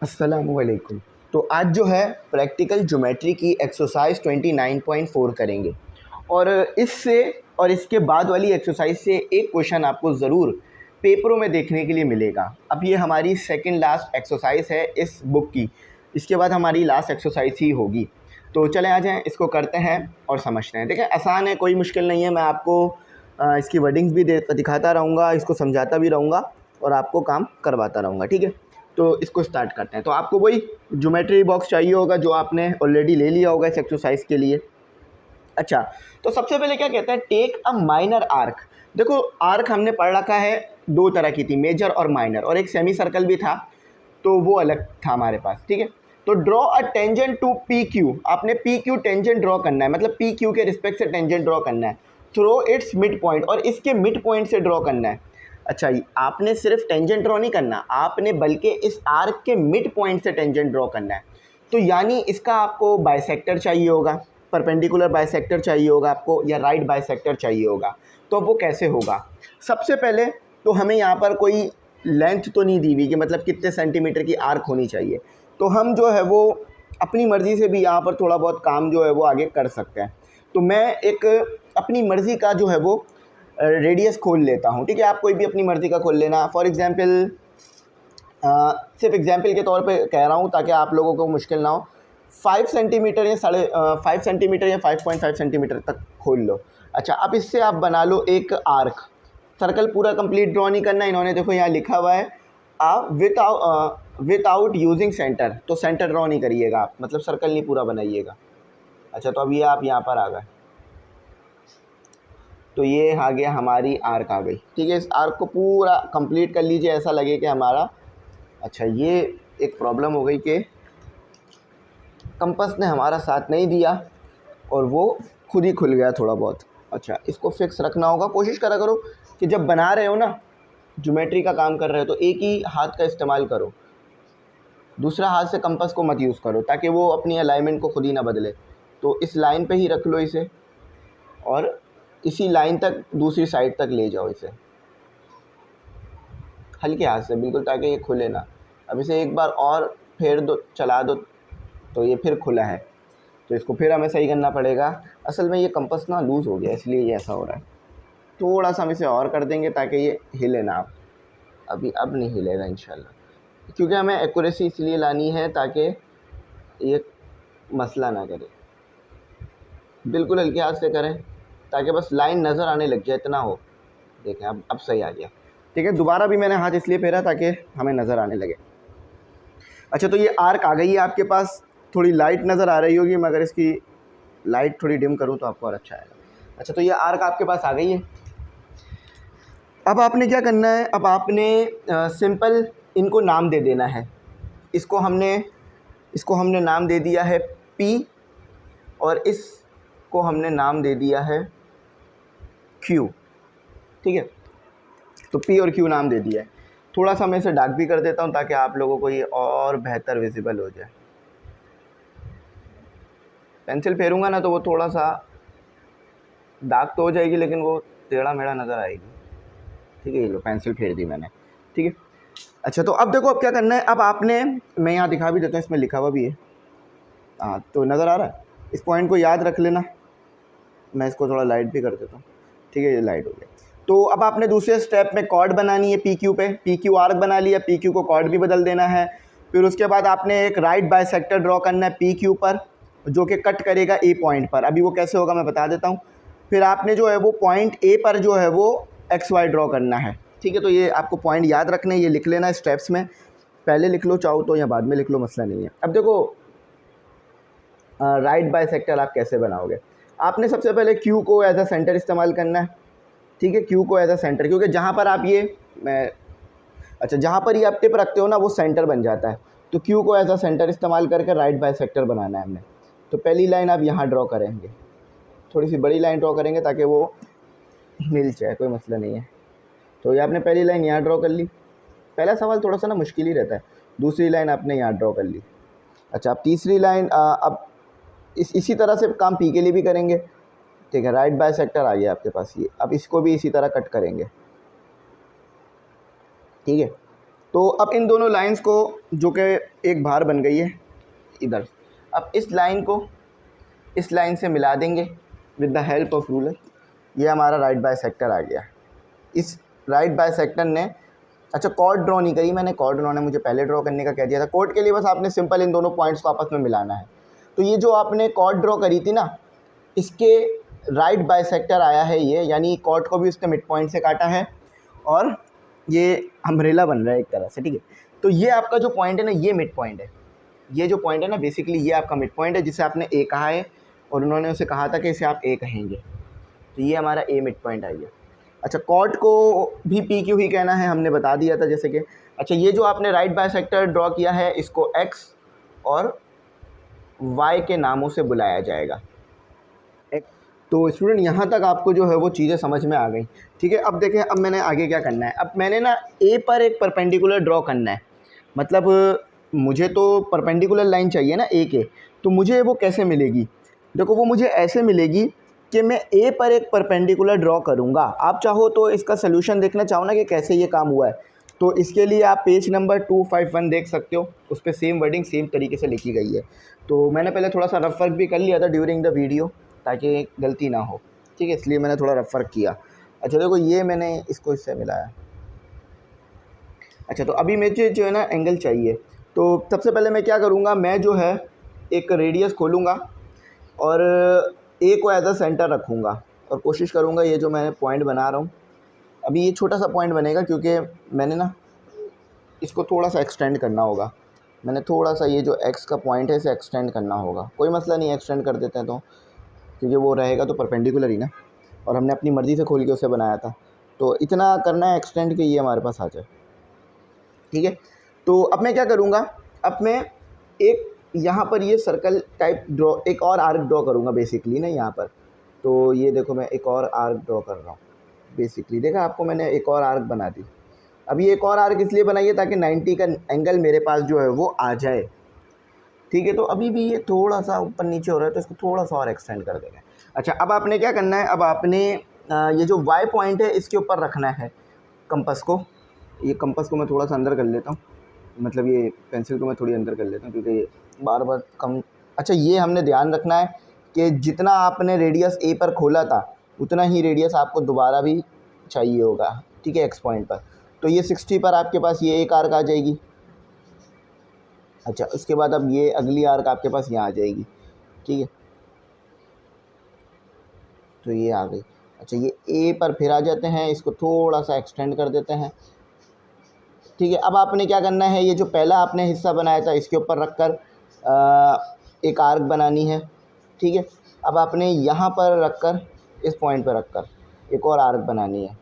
अस्सलामुअलैकुम। तो आज जो है प्रैक्टिकल ज्योमेट्री की एक्सरसाइज 29.4 करेंगे और इससे और इसके बाद वाली एक्सरसाइज से एक क्वेश्चन आपको ज़रूर पेपरों में देखने के लिए मिलेगा। अब ये हमारी सेकंड लास्ट एक्सरसाइज है इस बुक की, इसके बाद हमारी लास्ट एक्सरसाइज ही होगी। तो चले आ जाएँ, इसको करते हैं और समझते हैं। देखिए आसान है, कोई मुश्किल नहीं है। मैं आपको इसकी वर्डिंग्स भी दिखाता रहूँगा, इसको समझाता भी रहूँगा और आपको काम करवाता रहूँगा, ठीक है। तो इसको स्टार्ट करते हैं। तो आपको वही ज्योमेट्री बॉक्स चाहिए होगा जो आपने ऑलरेडी ले लिया होगा इस एक्सरसाइज के लिए। अच्छा, तो सबसे पहले क्या कहता है, टेक अ माइनर आर्क। देखो आर्क हमने पढ़ रखा है, दो तरह की थी, मेजर और माइनर, और एक सेमी सर्कल भी था, तो वो अलग था हमारे पास, ठीक है। तो draw a tangent to P Q. आपने पी क्यू टेंजेंट ड्रॉ करना है, मतलब पी क्यू के रिस्पेक्ट से टेंजेंट ड्रॉ करना है थ्रो इट्स मिड पॉइंट, और इसके मिड पॉइंट से ड्रॉ करना है। अच्छा, आपने सिर्फ टेंजेंट ड्रॉ नहीं करना, आपने बल्कि इस आर्क के मिड पॉइंट से टेंजेंट ड्रॉ करना है। तो यानी इसका आपको बाइसेक्टर चाहिए होगा, परपेंडिकुलर बाइसेक्टर चाहिए होगा आपको, या राइट बाइसेक्टर चाहिए होगा। तो वो कैसे होगा? सबसे पहले तो हमें यहाँ पर कोई लेंथ तो नहीं दी हुई कि मतलब कितने सेंटीमीटर की आर्क होनी चाहिए, तो हम जो है वो अपनी मर्ज़ी से भी यहाँ पर थोड़ा बहुत काम जो है वो आगे कर सकते हैं। तो मैं एक अपनी मर्ज़ी का जो है वो रेडियस खोल लेता हूँ, ठीक है। आप कोई भी अपनी मर्ज़ी का खोल लेना। फॉर एग्ज़ाम्पल सिर्फ एग्जाम्पल के तौर पे कह रहा हूँ ताकि आप लोगों को मुश्किल ना हो, 5 सेंटीमीटर या 5 सेंटीमीटर या 5.5 सेंटीमीटर तक खोल लो। अच्छा, अब इससे आप बना लो एक आर्क। सर्कल पूरा कंप्लीट ड्रॉ नहीं करना, इन्होंने देखो यहाँ लिखा हुआ है आप विदाउट यूजिंग सेंटर, तो सेंटर ड्रॉ नहीं करिएगा आप, मतलब सर्कल नहीं पूरा बनाइएगा। अच्छा, तो अब ये आप यहाँ पर आ गए, तो ये आ गया, हमारी आर्क आ गई, ठीक है। इस आर्क को पूरा कंप्लीट कर लीजिए, ऐसा लगे कि हमारा। अच्छा, ये एक प्रॉब्लम हो गई कि कंपास ने हमारा साथ नहीं दिया और वो खुद ही खुल गया थोड़ा बहुत। अच्छा, इसको फिक्स रखना होगा। कोशिश करा करो कि जब बना रहे हो ना, ज्योमेट्री का काम कर रहे हो, तो एक ही हाथ का इस्तेमाल करो, दूसरा हाथ से कंपास को मत यूज़ करो, ताकि वो अपनी अलाइनमेंट को खुद ही ना बदले। तो इस लाइन पे ही रख लो इसे, और इसी लाइन तक दूसरी साइड तक ले जाओ इसे हल्के हाथ से, बिल्कुल, ताकि ये खुले ना। अब इसे एक बार और फेर दो, चला दो, तो ये फिर खुला है। तो इसको फिर हमें सही करना पड़ेगा। असल में ये कंपास ना लूज़ हो गया, इसलिए ये ऐसा हो रहा है। थोड़ा सा हम इसे और कर देंगे ताकि ये हिले ना। अब नहीं हिलेगा इंशाल्लाह, क्योंकि हमें एक्यूरेसी इसलिए लानी है ताकि ये मसला ना करे। बिल्कुल हल्के हाथ से करें ताकि बस लाइन नज़र आने लग जाए, इतना हो। देखें, अब सही आ गया, ठीक है। दोबारा भी मैंने हाथ इसलिए फेरा ताकि हमें नज़र आने लगे। अच्छा, तो ये आर्क आ गई है आपके पास। थोड़ी लाइट नज़र आ रही होगी, मगर इसकी लाइट थोड़ी डिम करूँ तो आपको और अच्छा आएगा। अच्छा, तो ये आर्क आपके पास आ गई है। अब आपने क्या करना है, अब आपने सिंपल इनको नाम दे देना है। इसको हमने नाम दे दिया है P, और इसको हमने नाम दे दिया है Q, ठीक है। तो P और Q नाम दे दिया है। थोड़ा सा मैं इसे डार्क भी कर देता हूँ ताकि आप लोगों को ये और बेहतर विजिबल हो जाए। पेंसिल फेरूंगा ना तो वो थोड़ा सा डार्क तो हो जाएगी, लेकिन वो टेढ़ा मेढ़ा नज़र आएगी, ठीक है। ये लो, पेंसिल फेर दी मैंने, ठीक है। अच्छा, तो अब देखो अब क्या करना है। अब आपने, मैं यहाँ दिखा भी देता हूँ, इसमें लिखा हुआ भी है, हाँ, तो नज़र आ रहा है। इस पॉइंट को याद रख लेना। मैं इसको थोड़ा लाइट भी कर देता हूँ, ठीक है। ये लाइट हो गया। तो अब आपने दूसरे स्टेप में कॉर्ड बनानी है पी क्यू पे। पी क्यू आर्क बना लिया, पी क्यू को कॉर्ड भी बदल देना है। फिर उसके बाद आपने एक राइट बाइसेक्टर ड्रॉ करना है पी क्यू पर, जो कि कट करेगा ए पॉइंट पर। अभी वो कैसे होगा मैं बता देता हूँ। फिर आपने जो है वो पॉइंट ए पर जो है वो एक्स वाई ड्रॉ करना है, ठीक है। तो ये आपको पॉइंट याद रखने, ये लिख लेना स्टेप्स में, पहले लिख लो चाहो तो, या बाद में लिख लो, मसला नहीं है। अब देखो राइट बाइसेक्टर आप कैसे बनाओगे। आपने सबसे पहले क्यू को एज अ सेंटर इस्तेमाल करना है, ठीक है। क्यू को एज अ सेंटर, क्योंकि जहाँ पर आप जहाँ पर ये आप टिप रखते हो ना, वो सेंटर बन जाता है। तो क्यू को एज अ सेंटर इस्तेमाल करके राइट बाइसेक्टर बनाना है हमने। तो पहली लाइन आप यहाँ ड्रॉ करेंगे, थोड़ी सी बड़ी लाइन ड्रॉ करेंगे ताकि वो मिल जाए, कोई मसला नहीं है। तो ये आपने पहली लाइन यहाँ ड्रॉ कर ली। पहला सवाल थोड़ा सा ना मुश्किल ही रहता है। दूसरी लाइन आपने यहाँ ड्रॉ कर ली। अच्छा, अब तीसरी लाइन, अब इसी तरह से काम पी के लिए भी करेंगे, ठीक है। राइट बाइसेक्टर आ गया आपके पास ये, अब इसको भी इसी तरह कट करेंगे, ठीक है। तो अब इन दोनों लाइंस को, जो कि एक भार बन गई है इधर, अब इस लाइन को इस लाइन से मिला देंगे with the help of ruler. ये हमारा राइट बाइसेक्टर आ गया। इस राइट बाइसेक्टर ने, अच्छा कॉर्ड ड्रॉ नहीं करी मैंने, कॉर्ड उन्होंने मुझे पहले ड्रॉ करने का कह दिया था। कॉर्ड के लिए बस आपने सिंपल इन दोनों पॉइंट्स को आपस में मिलाना है। तो ये जो आपने कॉर्ड ड्रॉ करी थी ना, इसके राइट बाइसेक्टर आया है ये, यानी कॉर्ड को भी उसके मिड पॉइंट से काटा है और ये अम्ब्रेला बन रहा है एक तरह से, ठीक है। तो ये आपका जो पॉइंट है ना, ये मिड पॉइंट है। ये जो पॉइंट है ना, बेसिकली ये आपका मिड पॉइंट है, जिसे आपने ए कहा है और उन्होंने उसे कहा था कि इसे आप ए कहेंगे। तो ये हमारा ए मिड पॉइंट आ गया। अच्छा, कॉर्ड को भी पी क्यू ही कहना है, हमने बता दिया था जैसे कि। अच्छा, ये जो आपने राइट बाइसेक्टर ड्रॉ किया है, इसको एक्स और वाई के नामों से बुलाया जाएगा। तो स्टूडेंट यहाँ तक आपको जो है वो चीज़ें समझ में आ गई, ठीक है। अब देखें, अब मैंने आगे क्या करना है। अब मैंने ना ए पर एक परपेंडिकुलर ड्रॉ करना है, मतलब मुझे तो परपेंडिकुलर लाइन चाहिए ना ए के। तो मुझे वो कैसे मिलेगी? देखो, वो मुझे ऐसे मिलेगी कि मैं ए पर एक परपेंडिकुलर ड्रॉ करूँगा। आप चाहो तो इसका सोल्यूशन देखना चाहो ना कि कैसे ये काम हुआ है, तो इसके लिए आप पेज नंबर 251 देख सकते हो। उस पर सेम वर्डिंग सेम तरीके से लिखी गई है। तो मैंने पहले थोड़ा सा रफ वर्क भी कर लिया था ड्यूरिंग द वीडियो, ताकि गलती ना हो, ठीक है, इसलिए मैंने थोड़ा रफ वर्क किया। अच्छा देखो, ये मैंने इसको इससे मिलाया। अच्छा, तो अभी मुझे जो है ना एंगल चाहिए। तो सबसे पहले मैं क्या करूँगा, मैं जो है एक रेडियस खोलूँगा और ए को एज अ सेंटर रखूँगा और कोशिश करूँगा ये जो मैं पॉइंट बना रहा हूँ, अभी ये छोटा सा पॉइंट बनेगा क्योंकि मैंने ना इसको थोड़ा सा एक्सटेंड करना होगा। मैंने थोड़ा सा ये जो एक्स का पॉइंट है इसे एक्सटेंड करना होगा। कोई मसला नहीं, एक्सटेंड कर देते हैं तो, क्योंकि वो रहेगा तो परपेंडिकुलर ही ना, और हमने अपनी मर्ज़ी से खोल के उसे बनाया था। तो इतना करना है एक्सटेंड कि ये हमारे पास आ जाए, ठीक है। तो अब मैं क्या करूँगा, अब मैं एक यहाँ पर ये सर्कल टाइप ड्रॉ, एक और आर्क ड्रॉ करूँगा बेसिकली ना यहाँ पर। तो ये देखो, मैं एक और आर्क ड्रॉ कर रहा हूँ बेसिकली। देखा आपको, मैंने एक और आर्क बना दी। अब ये एक और आर्क इसलिए बनाई है ताकि 90 का एंगल मेरे पास जो है वो आ जाए, ठीक है। तो अभी भी ये थोड़ा सा ऊपर नीचे हो रहा है, तो इसको थोड़ा सा और एक्सटेंड कर देंगे। अच्छा, अब आपने क्या करना है, अब आपने ये जो वाई पॉइंट है इसके ऊपर रखना है कंपास को। ये कंपास को मैं थोड़ा सा अंदर कर लेता हूँ, मतलब ये पेंसिल को मैं थोड़ी अंदर कर लेता हूँ क्योंकि ये बार बार कम। अच्छा, ये हमने ध्यान रखना है कि जितना आपने रेडियस ए पर खोला था उतना ही रेडियस आपको दोबारा भी चाहिए होगा, ठीक है, एक्स पॉइंट पर। तो ये 60 पर आपके पास ये एक आर्क आ जाएगी। अच्छा, उसके बाद अब ये अगली आर्क आपके पास यहाँ आ जाएगी, ठीक है। तो ये आ गई। अच्छा, ये ए पर फिर आ जाते हैं, इसको थोड़ा सा एक्सटेंड कर देते हैं, ठीक है। अब आपने क्या करना है, ये जो पहला आपने हिस्सा बनाया था इसके ऊपर रखकर एक आर्क बनानी है, ठीक है। अब आपने यहाँ पर रखकर, इस पॉइंट पर रखकर एक और आर्क बनानी है।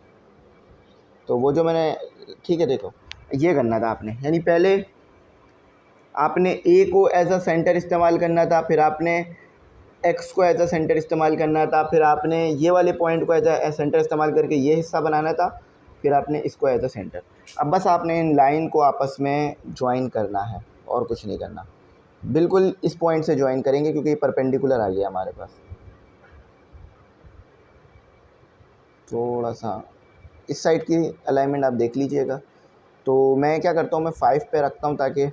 तो वो जो मैंने, ठीक है, देखो ये करना था आपने, यानी पहले आपने ए को एज अ सेंटर इस्तेमाल करना था, फिर आपने एक्स को एज अ सेंटर इस्तेमाल करना था, फिर आपने ये वाले पॉइंट को एज अ सेंटर इस्तेमाल करके ये हिस्सा बनाना था, फिर आपने इसको एज अ सेंटर। अब बस आपने इन लाइन को आपस में ज्वाइन करना है और कुछ नहीं करना। बिल्कुल इस पॉइंट से ज्वाइन करेंगे क्योंकि ये परपेंडिकुलर आ गया हमारे पास। थोड़ा सा इस साइड की अलाइनमेंट आप देख लीजिएगा। तो मैं क्या करता हूँ, मैं 5 पे रखता हूँ ताकि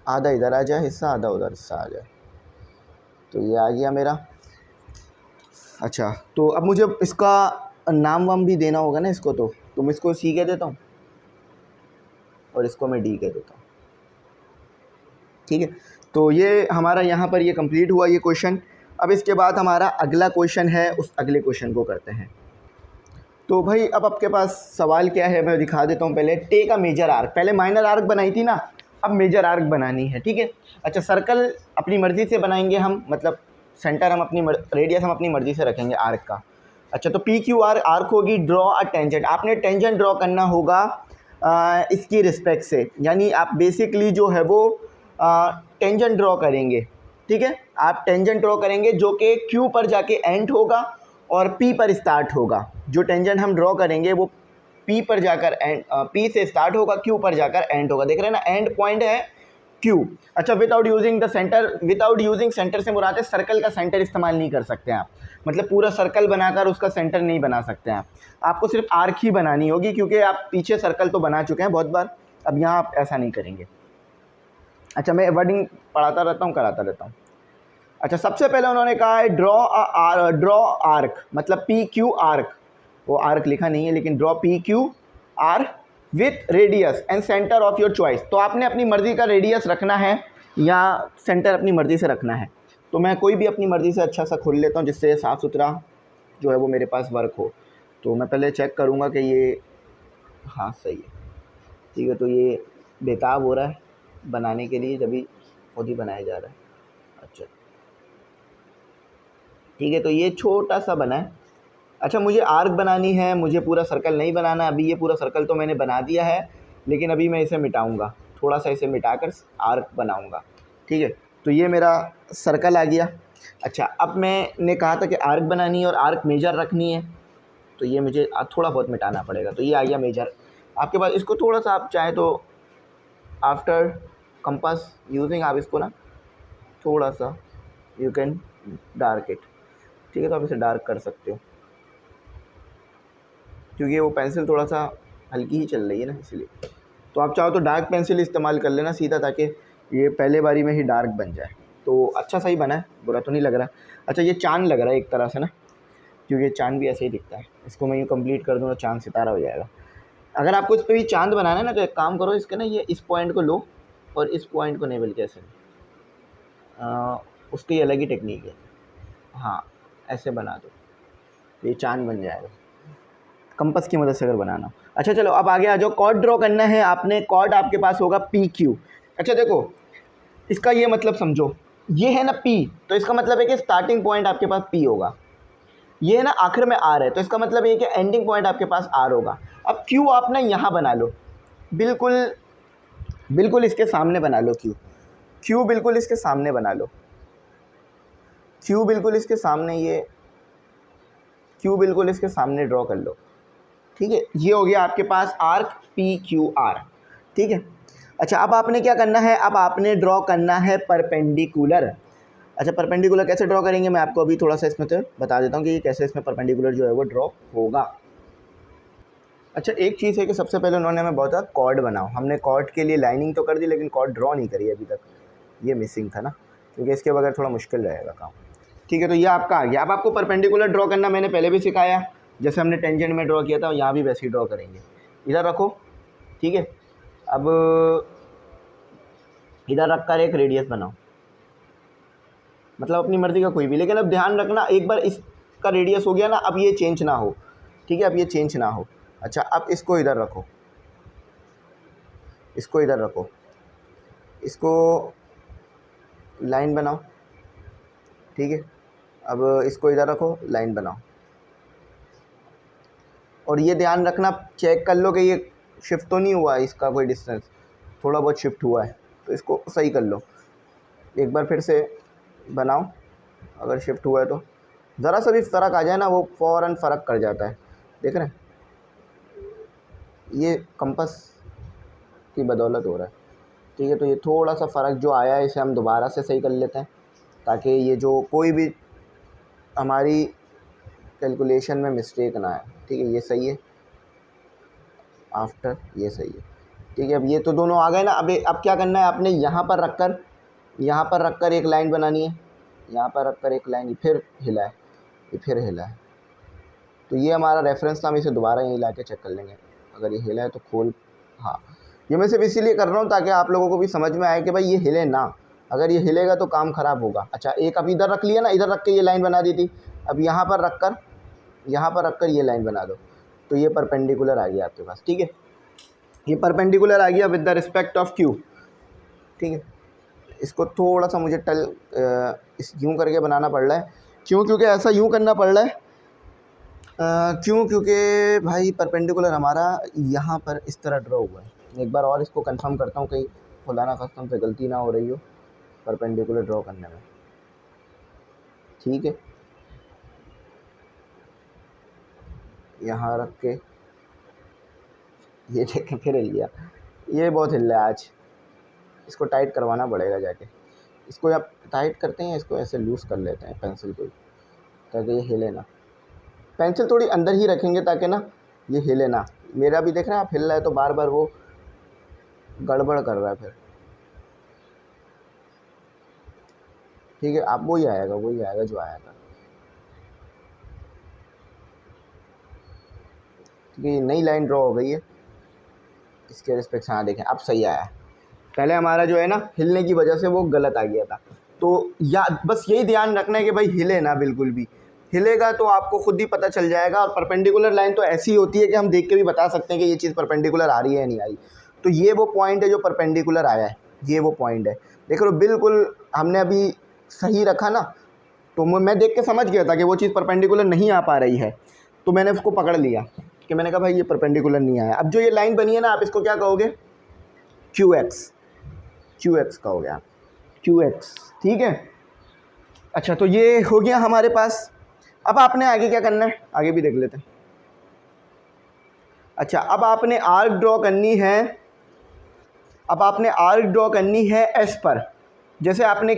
आधा इधर आ जाए हिस्सा, आधा उधर हिस्सा आ जाए। तो ये आ गया मेरा। अच्छा, तो अब मुझे इसका नाम वाम भी देना होगा ना इसको, तो मैं इसको सी कह देता हूँ और इसको मैं डी कह देता हूँ, ठीक है। तो ये हमारा यहाँ पर ये कंप्लीट हुआ ये क्वेश्चन। अब इसके बाद हमारा अगला क्वेश्चन है, उस अगले क्वेश्चन को करते हैं। तो भाई अब आपके पास सवाल क्या है मैं दिखा देता हूँ। पहले टेक अ मेजर आर्क, पहले माइनर आर्क बनाई थी ना, अब मेजर आर्क बनानी है, ठीक है। अच्छा, सर्कल अपनी मर्ज़ी से बनाएंगे हम, मतलब सेंटर हम अपनी रेडियस हम अपनी मर्ज़ी से रखेंगे आर्क का। अच्छा, तो पी क्यू आर आर्क होगी, ड्रॉ अ टेंजेंट, आपने टेंजेंट ड्रॉ करना होगा इसकी रिस्पेक्ट से, यानी आप बेसिकली जो है वो टेंजेंट ड्रॉ करेंगे, ठीक है। आप टेंजेंट ड्रॉ करेंगे जो कि क्यू पर जाके एंड होगा और पी पर स्टार्ट होगा। जो टेंजेंट हम ड्रॉ करेंगे वो पी पर जाकर एंड, पी से स्टार्ट होगा, क्यू पर जाकर एंड होगा। देख रहे हैं ना, एंड पॉइंट है क्यू। अच्छा, without using the centre, without using centre से मुराद है सर्कल का सेंटर इस्तेमाल नहीं कर सकते आप, मतलब पूरा सर्कल बनाकर उसका सेंटर नहीं बना सकते हैं आप, आपको सिर्फ आर्क ही बनानी होगी, क्योंकि आप पीछे सर्कल तो बना चुके हैं बहुत बार, अब यहाँ आप ऐसा नहीं करेंगे। अच्छा, मैं वर्डिंग पढ़ाता रहता हूँ, कराता रहता हूँ। अच्छा, सबसे पहले उन्होंने कहा है ड्रॉ आर्क, मतलब पी क्यू आर्क, वो आर्क लिखा नहीं है लेकिन draw P Q R with radius and centre of your choice. तो आपने अपनी मर्ज़ी का रेडियस रखना है या सेंटर अपनी मर्ज़ी से रखना है। तो मैं कोई भी अपनी मर्ज़ी से अच्छा सा खोल लेता हूँ जिससे साफ़ सुथरा जो है वो मेरे पास वर्क हो। तो मैं पहले चेक करूँगा कि ये हाँ सही है, ठीक है। तो ये बेताब हो रहा है बनाने के लिए, जब भी खुद ही बनाया जा रहा है। अच्छा ठीक है, तो ये छोटा सा बना है। अच्छा, मुझे आर्क बनानी है, मुझे पूरा सर्कल नहीं बनाना। अभी ये पूरा सर्कल तो मैंने बना दिया है, लेकिन अभी मैं इसे मिटाऊंगा, थोड़ा सा इसे मिटाकर आर्क बनाऊंगा, ठीक है। तो ये मेरा सर्कल आ गया। अच्छा, अब मैंने कहा था कि आर्क बनानी है और आर्क मेजर रखनी है, तो ये मुझे थोड़ा बहुत मिटाना पड़ेगा। तो ये आ गया मेजर आपके पास। इसको थोड़ा सा आप चाहे तो आफ्टर कंपास यूजिंग आप इसको ना थोड़ा सा यू कैन डार्क इट, ठीक है। तो आप इसे डार्क कर सकते हो, क्योंकि वो पेंसिल थोड़ा सा हल्की ही चल रही है ना, इसलिए। तो आप चाहो तो डार्क पेंसिल इस्तेमाल कर लेना सीधा, ताकि ये पहले बारी में ही डार्क बन जाए। तो अच्छा सही बना है, बुरा तो नहीं लग रहा। अच्छा, ये चाँद लग रहा है एक तरह से ना, क्योंकि चाँद भी ऐसे ही दिखता है। इसको मैं यूँ कंप्लीट कर दूँ तो चाँद सितारा हो जाएगा। अगर आपको इस पर भी चाँद बनाना है ना, तो एक काम करो, इसके ना ये इस पॉइंट को लो और इस पॉइंट को नहीं, बल्कि ऐसे उसकी अलग ही टेक्निक है। हाँ, ऐसे बना दो तो ये चाँद बन जाएगा, कंपास की मदद से अगर बनाना। अच्छा चलो, अब आगे आ जाओ। कॉर्ड ड्रॉ करना है आपने, कॉर्ड आपके पास होगा पी क्यू। अच्छा देखो, इसका ये मतलब समझो, ये है ना पी, तो इसका मतलब है कि स्टार्टिंग पॉइंट आपके पास पी होगा। ये है ना आखिर में आर है, तो इसका मतलब ये कि एंडिंग पॉइंट आपके पास आर होगा। अब क्यू आप ना यहाँ बना लो, बिल्कुल बिल्कुल इसके सामने बना लो क्यू, क्यू बिल्कुल इसके सामने बना लो, क्यू बिल्कुल इसके सामने, ये क्यू बिल्कुल इसके सामने ड्रॉ कर लो, ठीक है। ये हो गया आपके पास आर्क पी क्यू आर, ठीक है। अच्छा, अब आपने क्या करना है, अब आपने ड्रॉ करना है परपेंडिकुलर। अच्छा, परपेंडिकुलर कैसे ड्रॉ करेंगे, मैं आपको अभी थोड़ा सा इसमें तो बता देता हूँ कि कैसे इसमें परपेंडिकुलर जो है वो ड्रॉ होगा। अच्छा, एक चीज़ है कि सबसे पहले उन्होंने हमें बहुत कॉर्ड बनाओ, हमने कॉर्ड के लिए लाइनिंग तो कर दी, लेकिन कॉर्ड ड्रॉ नहीं करी अभी तक, ये मिसिंग था ना, क्योंकि इसके बगैर थोड़ा मुश्किल रहेगा काम, ठीक है। तो ये आपका आ गया। अब आपको परपेंडिकुलर ड्रॉ करना मैंने पहले भी सिखाया, जैसे हमने टेंजेंट में ड्रॉ किया था, यहाँ भी वैसे ही ड्रॉ करेंगे। इधर रखो, ठीक है। अब इधर रखकर एक रेडियस बनाओ, मतलब अपनी मर्ज़ी का कोई भी, लेकिन अब ध्यान रखना, एक बार इसका रेडियस हो गया ना, अब ये चेंज ना हो, ठीक है, अब ये चेंज ना हो। अच्छा, अब इसको इधर रखो, इसको इधर रखो, इसको लाइन बनाओ, ठीक है। अब इसको इधर रखो, लाइन बनाओ, और ये ध्यान रखना, चेक कर लो कि ये शिफ्ट तो नहीं हुआ है, इसका कोई डिस्टेंस थोड़ा बहुत शिफ्ट हुआ है, तो इसको सही कर लो। एक बार फिर से बनाओ, अगर शिफ्ट हुआ है तो ज़रा सा भी फ़र्क आ जाए ना, वो फ़ौरन फ़र्क कर जाता है, देख रहे हैं, ये कंपास की बदौलत हो रहा है, ठीक है। तो ये थोड़ा सा फ़र्क जो आया है, इसे हम दोबारा से सही कर लेते हैं, ताकि ये जो कोई भी हमारी कैलकुलेशन में मिस्टेक ना आए, ठीक है। ये सही है, आफ्टर ये सही है, ठीक है। अब ये तो दोनों आ गए ना। अब क्या करना है, आपने यहाँ पर रखकर एक लाइन बनानी है, यहाँ पर रखकर एक लाइन, फिर हिला है, ये फिर हिला है। तो ये हमारा रेफरेंस था, हम इसे दोबारा यहीं ला के चेक कर लेंगे। अगर ये हिला है तो खोल, हाँ, ये मैं सिर्फ इसीलिए कर रहा हूँ ताकि आप लोगों को भी समझ में आए कि भाई ये हिले ना, अगर ये हिलेगा तो काम ख़राब होगा। अच्छा, एक अब इधर रख लिया ना, इधर रख के ये लाइन बना दी थी, अब यहाँ पर रखकर ये लाइन बना दो, तो ये परपेंडिकुलर आ गया आपके पास, ठीक है। ये परपेंडिकुलर आ गया with the respect of Q, ठीक है। इसको थोड़ा सा मुझे इस यूँ करके बनाना पड़ रहा है, क्यों, क्योंकि ऐसा यूँ करना पड़ रहा है, क्यों, क्योंकि भाई परपेंडिकुलर हमारा यहाँ पर इस तरह ड्रॉ हुआ है। एक बार और इसको कंफर्म करता हूँ, कहीं खुदा ना खास्ता हमसे गलती ना हो रही हो परपेंडिकुलर ड्रॉ करने में, ठीक है। यहाँ रख के ये देखें, फिर हिल गया, ये बहुत हिल रहा है आज, इसको टाइट करवाना पड़ेगा जाके। इसको आप टाइट करते हैं, इसको ऐसे लूज़ कर लेते हैं पेंसिल को, ताकि ये हिले ना। पेंसिल थोड़ी अंदर ही रखेंगे ताकि ना ये हिले ना। मेरा भी देख रहे हैं आप, हिल रहा है तो बार बार वो गड़बड़ कर रहा है फिर। ठीक है, आप वही आएगा जो आया था। ठीक है, नई लाइन ड्रॉ हो गई है इसके रिस्पेक्ट से। हाँ देखें, अब सही आया। पहले हमारा जो है ना हिलने की वजह से वो गलत आ गया था। तो या बस यही ध्यान रखना है कि भाई हिले ना बिल्कुल भी। हिलेगा तो आपको खुद ही पता चल जाएगा। और परपेंडिकुलर लाइन तो ऐसी होती है कि हम देख के भी बता सकते हैं कि ये चीज़ परपेंडिकुलर आ रही है या नहीं आ रही। तो ये वो पॉइंट है जो परपेंडिकुलर आया है, ये वो पॉइंट है। देख लो बिल्कुल हमने अभी सही रखा ना, तो मैं देख के समझ गया था कि वो चीज़ परपेंडिकुलर नहीं आ पा रही है, तो मैंने उसको पकड़ लिया कि मैंने कहा भाई ये परपेंडिकुलर नहीं आया। अब जो ये लाइन बनी है ना, आप इसको क्या कहोगे, क्यू एक्स कहोगे आप, क्यू एक्स। ठीक है, अच्छा तो ये हो गया हमारे पास। अब आपने आगे क्या करना है, आगे भी देख लेते हैं। अच्छा, अब आपने आर्क ड्रॉ करनी है, एस पर। जैसे आपने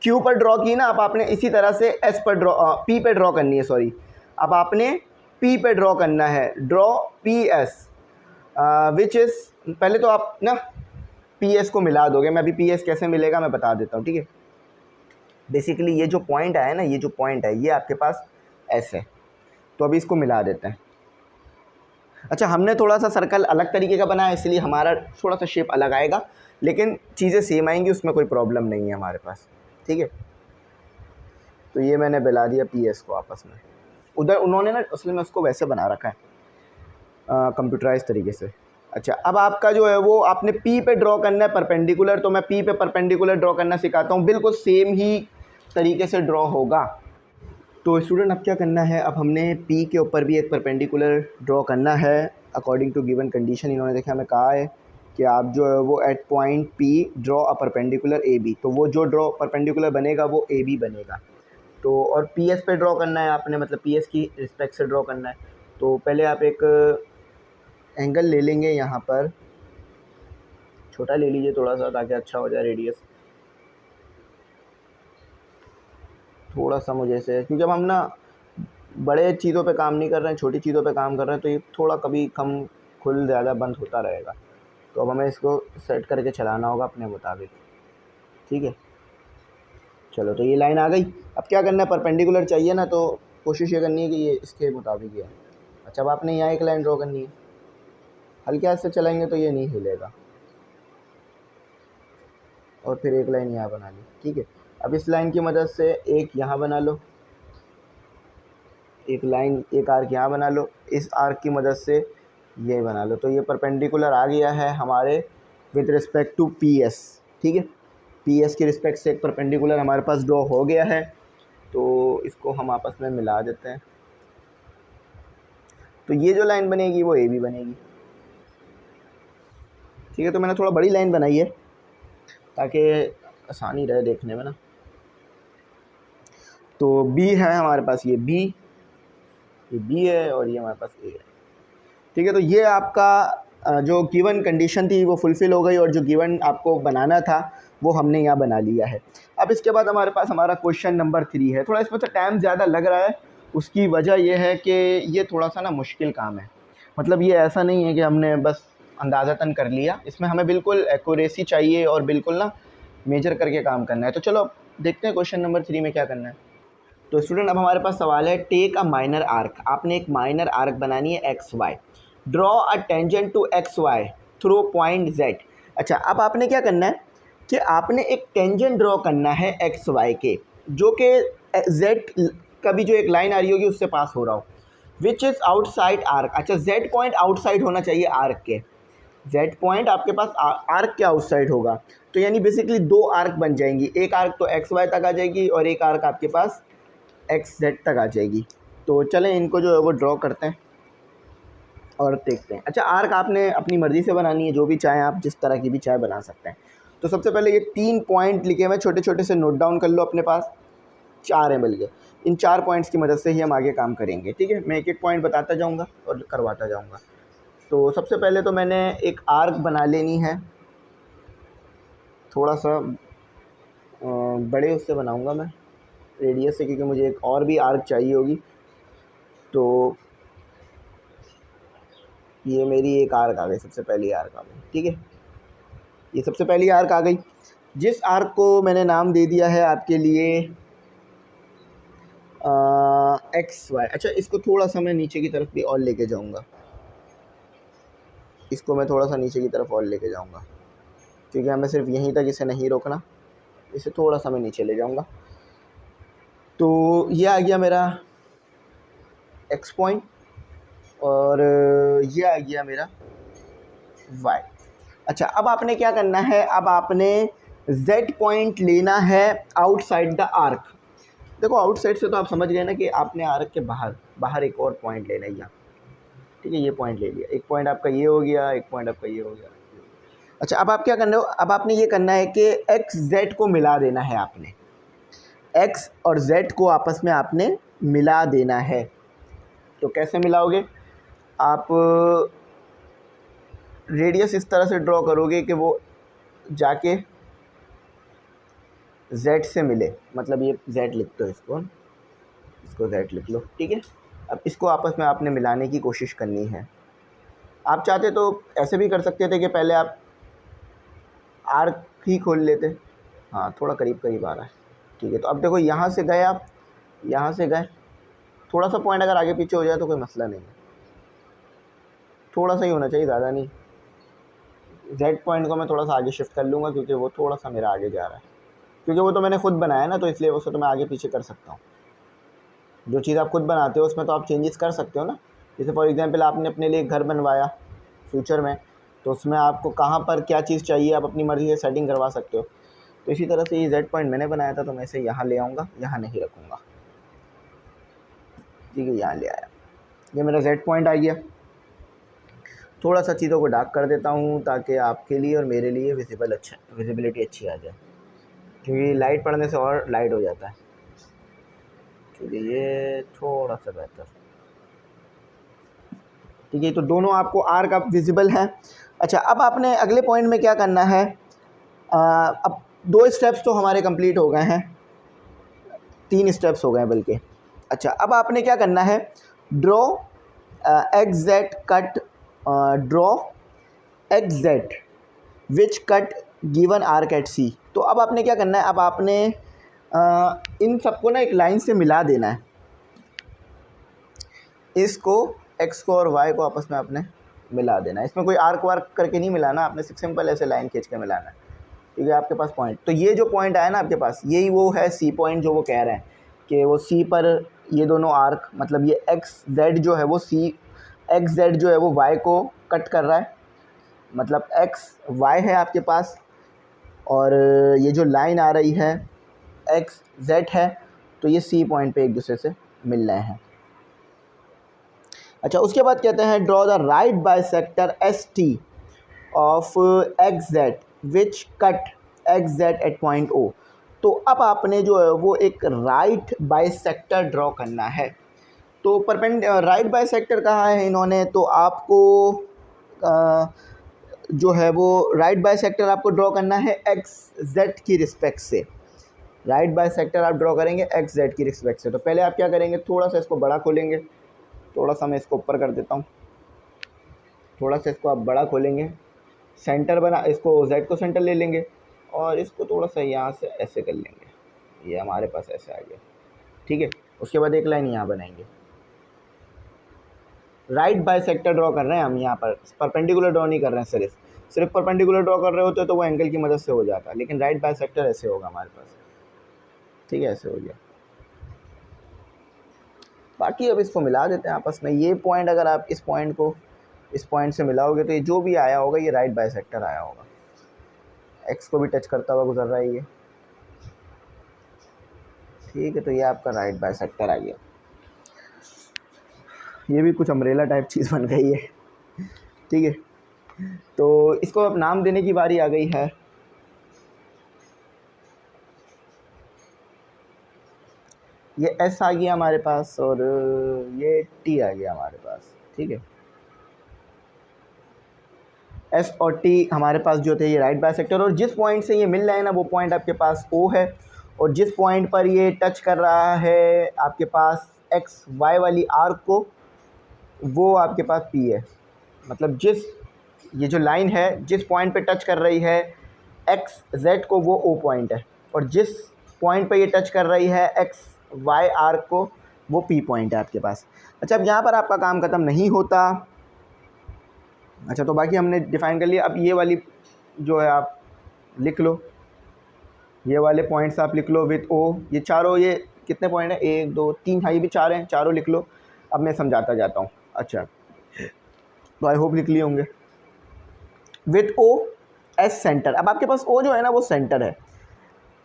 क्यू पर ड्रॉ की ना, अब आपने इसी तरह से एस पर पी पे ड्रॉ करनी है, सॉरी। अब आपने पी पे ड्रॉ करना है, draw P S, which is, पहले तो आप ना पी एस को मिला दोगे। मैं अभी पी एस कैसे मिलेगा मैं बता देता हूँ। ठीक है, बेसिकली ये जो पॉइंट आया ना, ये जो पॉइंट है ये आपके पास एस है, तो अभी इसको मिला देते हैं। अच्छा, हमने थोड़ा सा सर्कल अलग तरीके का बनाया, इसलिए हमारा थोड़ा सा शेप अलग आएगा, लेकिन चीज़ें सेम आएंगी, उसमें कोई प्रॉब्लम नहीं है हमारे पास। ठीक है, तो ये मैंने मिला दिया पी एस को आपस में। उधर उन्होंने ना असल में उसको वैसे बना रखा है कंप्यूटराइज तरीके से। अच्छा, अब आपका जो है वो आपने पी पे ड्रॉ करना है परपेंडिकुलर, तो मैं पी पे परपेंडिकुलर ड्रॉ करना सिखाता हूँ, बिल्कुल सेम ही तरीके से ड्रॉ होगा। तो स्टूडेंट अब क्या करना है, अब हमने पी के ऊपर भी एक परपेंडिकुलर ड्रॉ करना है अकॉर्डिंग टू गिवन कंडीशन। इन्होंने देखा हमें कहा है कि आप जो है वो at point P draw a perpendicular A B, तो वो जो ड्रॉ परपेंडिकुलर बनेगा वो ए बी बनेगा। तो और पी एस पे ड्रॉ करना है आपने, मतलब पी एस की रिस्पेक्ट से ड्रॉ करना है। तो पहले आप एक एंगल ले लेंगे, यहाँ पर छोटा ले लीजिए थोड़ा सा ताकि अच्छा हो जाए रेडियस थोड़ा सा मुझे से, क्योंकि अब हम ना बड़े चीज़ों पे काम नहीं कर रहे हैं, छोटी चीज़ों पे काम कर रहे हैं, तो ये थोड़ा कभी कम खुल ज़्यादा बंद होता रहेगा। तो अब हमें इसको सेट करके चलाना होगा अपने मुताबिक। ठीक है, चलो तो ये लाइन आ गई। अब क्या करना है, परपेंडिकुलर चाहिए ना, तो कोशिश ये करनी है कि ये इसके मुताबिक ही है। अच्छा, अब आपने यहाँ एक लाइन ड्रॉ करनी है, हल्के हाथ से चलाएंगे तो ये नहीं हिलेगा, और फिर एक लाइन यहाँ बना ली। ठीक है, अब इस लाइन की मदद से एक यहाँ बना लो, एक लाइन, एक आर्क यहाँ बना लो, इस आर्क की मदद से ये बना लो। तो ये परपेंडिकुलर आ गया है हमारे with respect to P S. ठीक है, पी एस की रिस्पेक्ट से एक परपेंडिकुलर हमारे पास ड्रॉ हो गया है, तो इसको हम आपस में मिला देते हैं। तो ये जो लाइन बनेगी वो ए बी बनेगी। ठीक है, तो मैंने थोड़ा बड़ी लाइन बनाई है ताकि आसानी रहे देखने में ना। तो बी है हमारे पास, ये बी है, और ये हमारे पास ए है। ठीक है, तो ये आपका जो गिवन कंडीशन थी वो फुलफ़िल हो गई, और जो गिवन आपको बनाना था वो हमने यहाँ बना लिया है। अब इसके बाद हमारे पास हमारा क्वेश्चन नंबर 3 है। थोड़ा इसमें तो टाइम ज़्यादा लग रहा है, उसकी वजह यह है कि ये थोड़ा सा ना मुश्किल काम है। मतलब ये ऐसा नहीं है कि हमने बस अंदाज़तन कर लिया, इसमें हमें बिल्कुल एक्यूरेसी चाहिए और बिल्कुल ना मेजर करके काम करना है। तो चलो देखते हैं क्वेश्चन नंबर 3 में क्या करना है। तो स्टूडेंट अब हमारे पास सवाल है, टेक अ माइनर आर्क। आपने एक माइनर आर्क बनानी है X Y, draw a tangent to X Y through point Z. अच्छा, अब आपने क्या करना है कि आपने एक टेंजेंट ड्रॉ करना है एक्स वाई के, जो कि जेड का भी जो एक लाइन आ रही होगी उससे पास हो रहा हो, विच इज़ आउटसाइड आर्क। अच्छा, जेड पॉइंट आउटसाइड होना चाहिए आर्क के, जेड पॉइंट आपके पास आर्क के आउटसाइड होगा। तो यानी बेसिकली दो आर्क बन जाएंगी, एक आर्क तो एक्स वाई तक आ जाएगी और एक आर्क आपके पास एक्स जेड तक आ जाएगी। तो चलें इनको जो है वो ड्रॉ करते हैं और देखते हैं। अच्छा, आर्क आपने अपनी मर्ज़ी से बनानी है, जो भी चाहें आप, जिस तरह की भी चाहे बना सकते हैं। तो सबसे पहले ये 3 पॉइंट लिखे हुए छोटे छोटे से नोट डाउन कर लो अपने पास, 4 मिल गए। इन 4 पॉइंट्स की मदद से ही हम आगे काम करेंगे। ठीक है, मैं एक एक पॉइंट बताता जाऊँगा और करवाता जाऊँगा। तो सबसे पहले तो मैंने एक आर्क बना लेनी है, थोड़ा सा बड़े उससे बनाऊंगा मैं, रेडियस से, क्योंकि मुझे एक और भी आर्क चाहिए होगी। तो ये मेरी एक आर्क आ गई, सबसे पहली आर्क आ गई, ठीक है। ये सबसे पहली आर्क आ गई, जिस आर्क को मैंने नाम दे दिया है आपके लिए एक्स वाई। अच्छा, इसको थोड़ा सा मैं नीचे की तरफ भी और लेके जाऊंगा, इसको मैं थोड़ा सा नीचे की तरफ और लेके जाऊंगा, क्योंकि हमें सिर्फ यहीं तक इसे नहीं रोकना, इसे थोड़ा सा मैं नीचे ले जाऊंगा। तो ये आ गया मेरा एक्स पॉइंट, और ये आ गया मेरा वाई। अच्छा, अब आपने क्या करना है, अब आपने जेड पॉइंट लेना है आउटसाइड द आर्क। देखो, आउटसाइड से तो आप समझ गए ना कि आपने आर्क के बाहर बाहर एक और पॉइंट लेना है यहाँ, ठीक है। ये पॉइंट ले लिया, एक पॉइंट आपका ये हो गया, एक पॉइंट आपका ये हो गया। अच्छा, अब आप क्या करने हो, अब आपने ये करना है कि एक्स जेड को मिला देना है आपने, एक्स और जेड को आपस में आपने मिला देना है। तो कैसे मिलाओगे, आप रेडियस इस तरह से ड्रॉ करोगे कि वो जाके z से मिले, मतलब ये z लिख दो, इसको z लिख लो, ठीक है। अब इसको आपस में आपने मिलाने की कोशिश करनी है। आप चाहते तो ऐसे भी कर सकते थे कि पहले आप आर्क ही खोल लेते। हाँ, थोड़ा करीब करीब आ रहा है, ठीक है। तो अब देखो, यहाँ से गए आप, यहाँ से गए, थोड़ा सा पॉइंट अगर आगे पीछे हो जाए तो कोई मसला नहीं है, थोड़ा सा ही होना चाहिए, ज़्यादा नहीं। जेड पॉइंट को मैं थोड़ा सा आगे शिफ्ट कर लूँगा, क्योंकि वो थोड़ा सा मेरा आगे जा रहा है, क्योंकि वो तो मैंने खुद बनाया ना, तो इसलिए उससे तो मैं आगे पीछे कर सकता हूँ। जो चीज़ आप खुद बनाते हो उसमें तो आप चेंजेस कर सकते हो ना। जैसे फॉर एग्जांपल आपने अपने लिए घर बनवाया फ्यूचर में, तो उसमें आपको कहाँ पर क्या चीज़ चाहिए आप अपनी मर्ज़ी से सेटिंग करवा सकते हो। तो इसी तरह से ये जेड पॉइंट मैंने बनाया था, तो मैं इसे यहाँ ले आऊँगा, यहाँ नहीं रखूँगा, ठीक है। यहाँ ले आया, ये मेरा जेड पॉइंट आ गया। थोड़ा सा चीज़ों को डार्क कर देता हूँ ताकि आपके लिए और मेरे लिए विजिबिलिटी अच्छी आ जाए, क्योंकि लाइट पड़ने से और लाइट हो जाता है। चलिए, ये थोड़ा सा बेहतर, ठीक है। तो दोनों आपको आर्क अब विजिबल हैं। अच्छा, अब आपने अगले पॉइंट में क्या करना है, अब 2 स्टेप्स तो हमारे कंप्लीट हो गए हैं, 3 स्टेप्स हो गए बल्कि। अच्छा, अब आपने क्या करना है, draw exact cut, draw exact which cut given arc at C. तो अब आपने क्या करना है, अब आपने इन सबको ना एक लाइन से मिला देना है, इसको एक्स को और वाई को आपस में आपने मिला देना है। इसमें कोई आर्क वार्क करके नहीं मिलाना, आपने सिंपल ऐसे लाइन खींच के मिलाना है, ठीक है। आपके पास पॉइंट, तो ये जो पॉइंट आया ना आपके पास, यही वो है सी पॉइंट जो वो कह रहे हैं कि वो सी पर ये दोनों आर्क, मतलब ये एक्स जेड जो है वो सी, एक्स जेड जो है वो वाई को कट कर रहा है, मतलब एक्स वाई है आपके पास, और ये जो लाइन आ रही है एक्स जेड है, तो ये सी पॉइंट पे एक दूसरे से मिल रहे हैं। अच्छा, उसके बाद कहते हैं draw the right bisector S T of X Z which cut X Z at point O. तो अब आपने जो है वो एक राइट बाइसेक्टर ड्रॉ करना है। तो राइट बाइसेक्टर कहा है इन्होंने, तो आपको जो है वो राइट बाइसेक्टर आपको ड्रॉ करना है एक्स जेड की रिस्पेक्ट से। राइट बाइसेक्टर आप ड्रॉ करेंगे एक्स जेड की रिस्पेक्ट से। तो पहले आप क्या करेंगे, थोड़ा सा इसको बड़ा खोलेंगे, थोड़ा सा मैं इसको ऊपर कर देता हूँ, थोड़ा सा इसको आप बड़ा खोलेंगे, सेंटर बना, इसको जेड को सेंटर ले लेंगे, और इसको थोड़ा सा यहाँ से ऐसे कर लेंगे, ये हमारे पास ऐसे आ गया, ठीक है। उसके बाद एक लाइन यहाँ बनाएंगे। राइट बाइसेक्टर ड्रॉ कर रहे हैं हम यहाँ पर, परपेंडिकुलर ड्रॉ नहीं कर रहे हैं, सिर्फ परपेंडिकुलर ड्रॉ कर रहे होते तो वो एंगल की मदद से हो जाता, लेकिन राइट बाइसेक्टर ऐसे होगा हमारे पास, ठीक है, ऐसे हो गया। बाकी अब इसको मिला देते हैं आपस में। ये पॉइंट अगर आप इस पॉइंट को इस पॉइंट से मिलाओगे तो ये जो भी आया होगा ये राइट बाइसेक्टर आया होगा, एक्स को भी टच करता हुआ गुजर रहा है ये, ठीक है। तो ये आपका राइट बाइसेक्टर आ गया। ये भी कुछ अम्ब्रेला टाइप चीज़ बन गई है, ठीक है। तो इसको अब नाम देने की बारी आ गई है। ये एस आ गया हमारे पास, और ये टी आ गया हमारे पास, ठीक है। एस और टी हमारे पास जो थे ये राइट बाइसेक्टर, और जिस पॉइंट से ये मिल रहे हैं ना वो पॉइंट आपके पास ओ है, और जिस पॉइंट पर ये टच कर रहा है आपके पास एक्स वाई वाली आर्क को वो आपके पास पी है। मतलब ये जो लाइन है जिस पॉइंट पे टच कर रही है एक्स जेड को वो ओ पॉइंट है, और जिस पॉइंट पे ये टच कर रही है एक्स वाई आर्क को वो पी पॉइंट है आपके पास। अच्छा, अब यहाँ पर आपका काम ख़त्म नहीं होता। अच्छा, तो बाकी हमने डिफ़ाइन कर लिया। अब ये वाली जो है आप लिख लो, ये वाले पॉइंट्स आप लिख लो विथ ओ। ये चारों, ये कितने पॉइंट हैं, 1 2 3, हाँ ये भी 4 हैं, चारों लिख लो। अब मैं समझाता जाता हूँ। अच्छा, तो आई होप लिख लिए होंगे। विथ ओ एस सेंटर, अब आपके पास ओ जो है ना वो सेंटर है,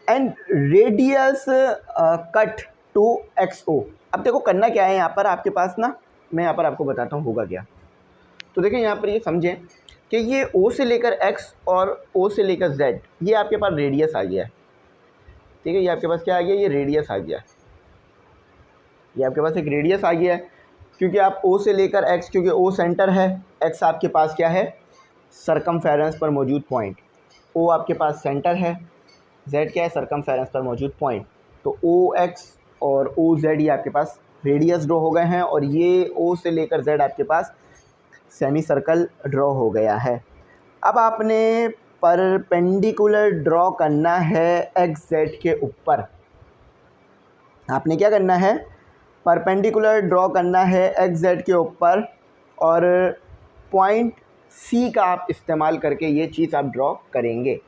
and radius cut to X O. अब देखो करना क्या है यहाँ पर आपके पास ना, मैं यहाँ पर आपको बताता हूँ होगा क्या। तो देखिए यहाँ पर ये समझें कि ये ओ से लेकर एक्स और ओ से लेकर जेड ये आपके पास रेडियस आ गया है। ठीक है, ये आपके पास क्या आ गया, ये रेडियस आ गया, ये आपके पास एक रेडियस आ गया है, क्योंकि आप ओ से लेकर एक्स, क्योंकि ओ सेंटर है, एक्स आपके पास क्या है, सरकमफेरेंस पर मौजूद पॉइंट, ओ आपके पास सेंटर है, जेड क्या है, सरकमफेरेंस पर मौजूद पॉइंट। तो ओ एक्स और ओ जेड ये आपके पास रेडियस ड्रॉ हो गए हैं, और ये ओ से लेकर जेड आपके पास सेमी सर्कल ड्रॉ हो गया है। अब आपने परपेंडिकुलर ड्रॉ करना है एक्स जेड के ऊपर। आपने क्या करना है, परपेंडिकुलर ड्रॉ करना है एक्स जेड के ऊपर, और पॉइंट सी का आप इस्तेमाल करके ये चीज़ आप ड्रॉ करेंगे।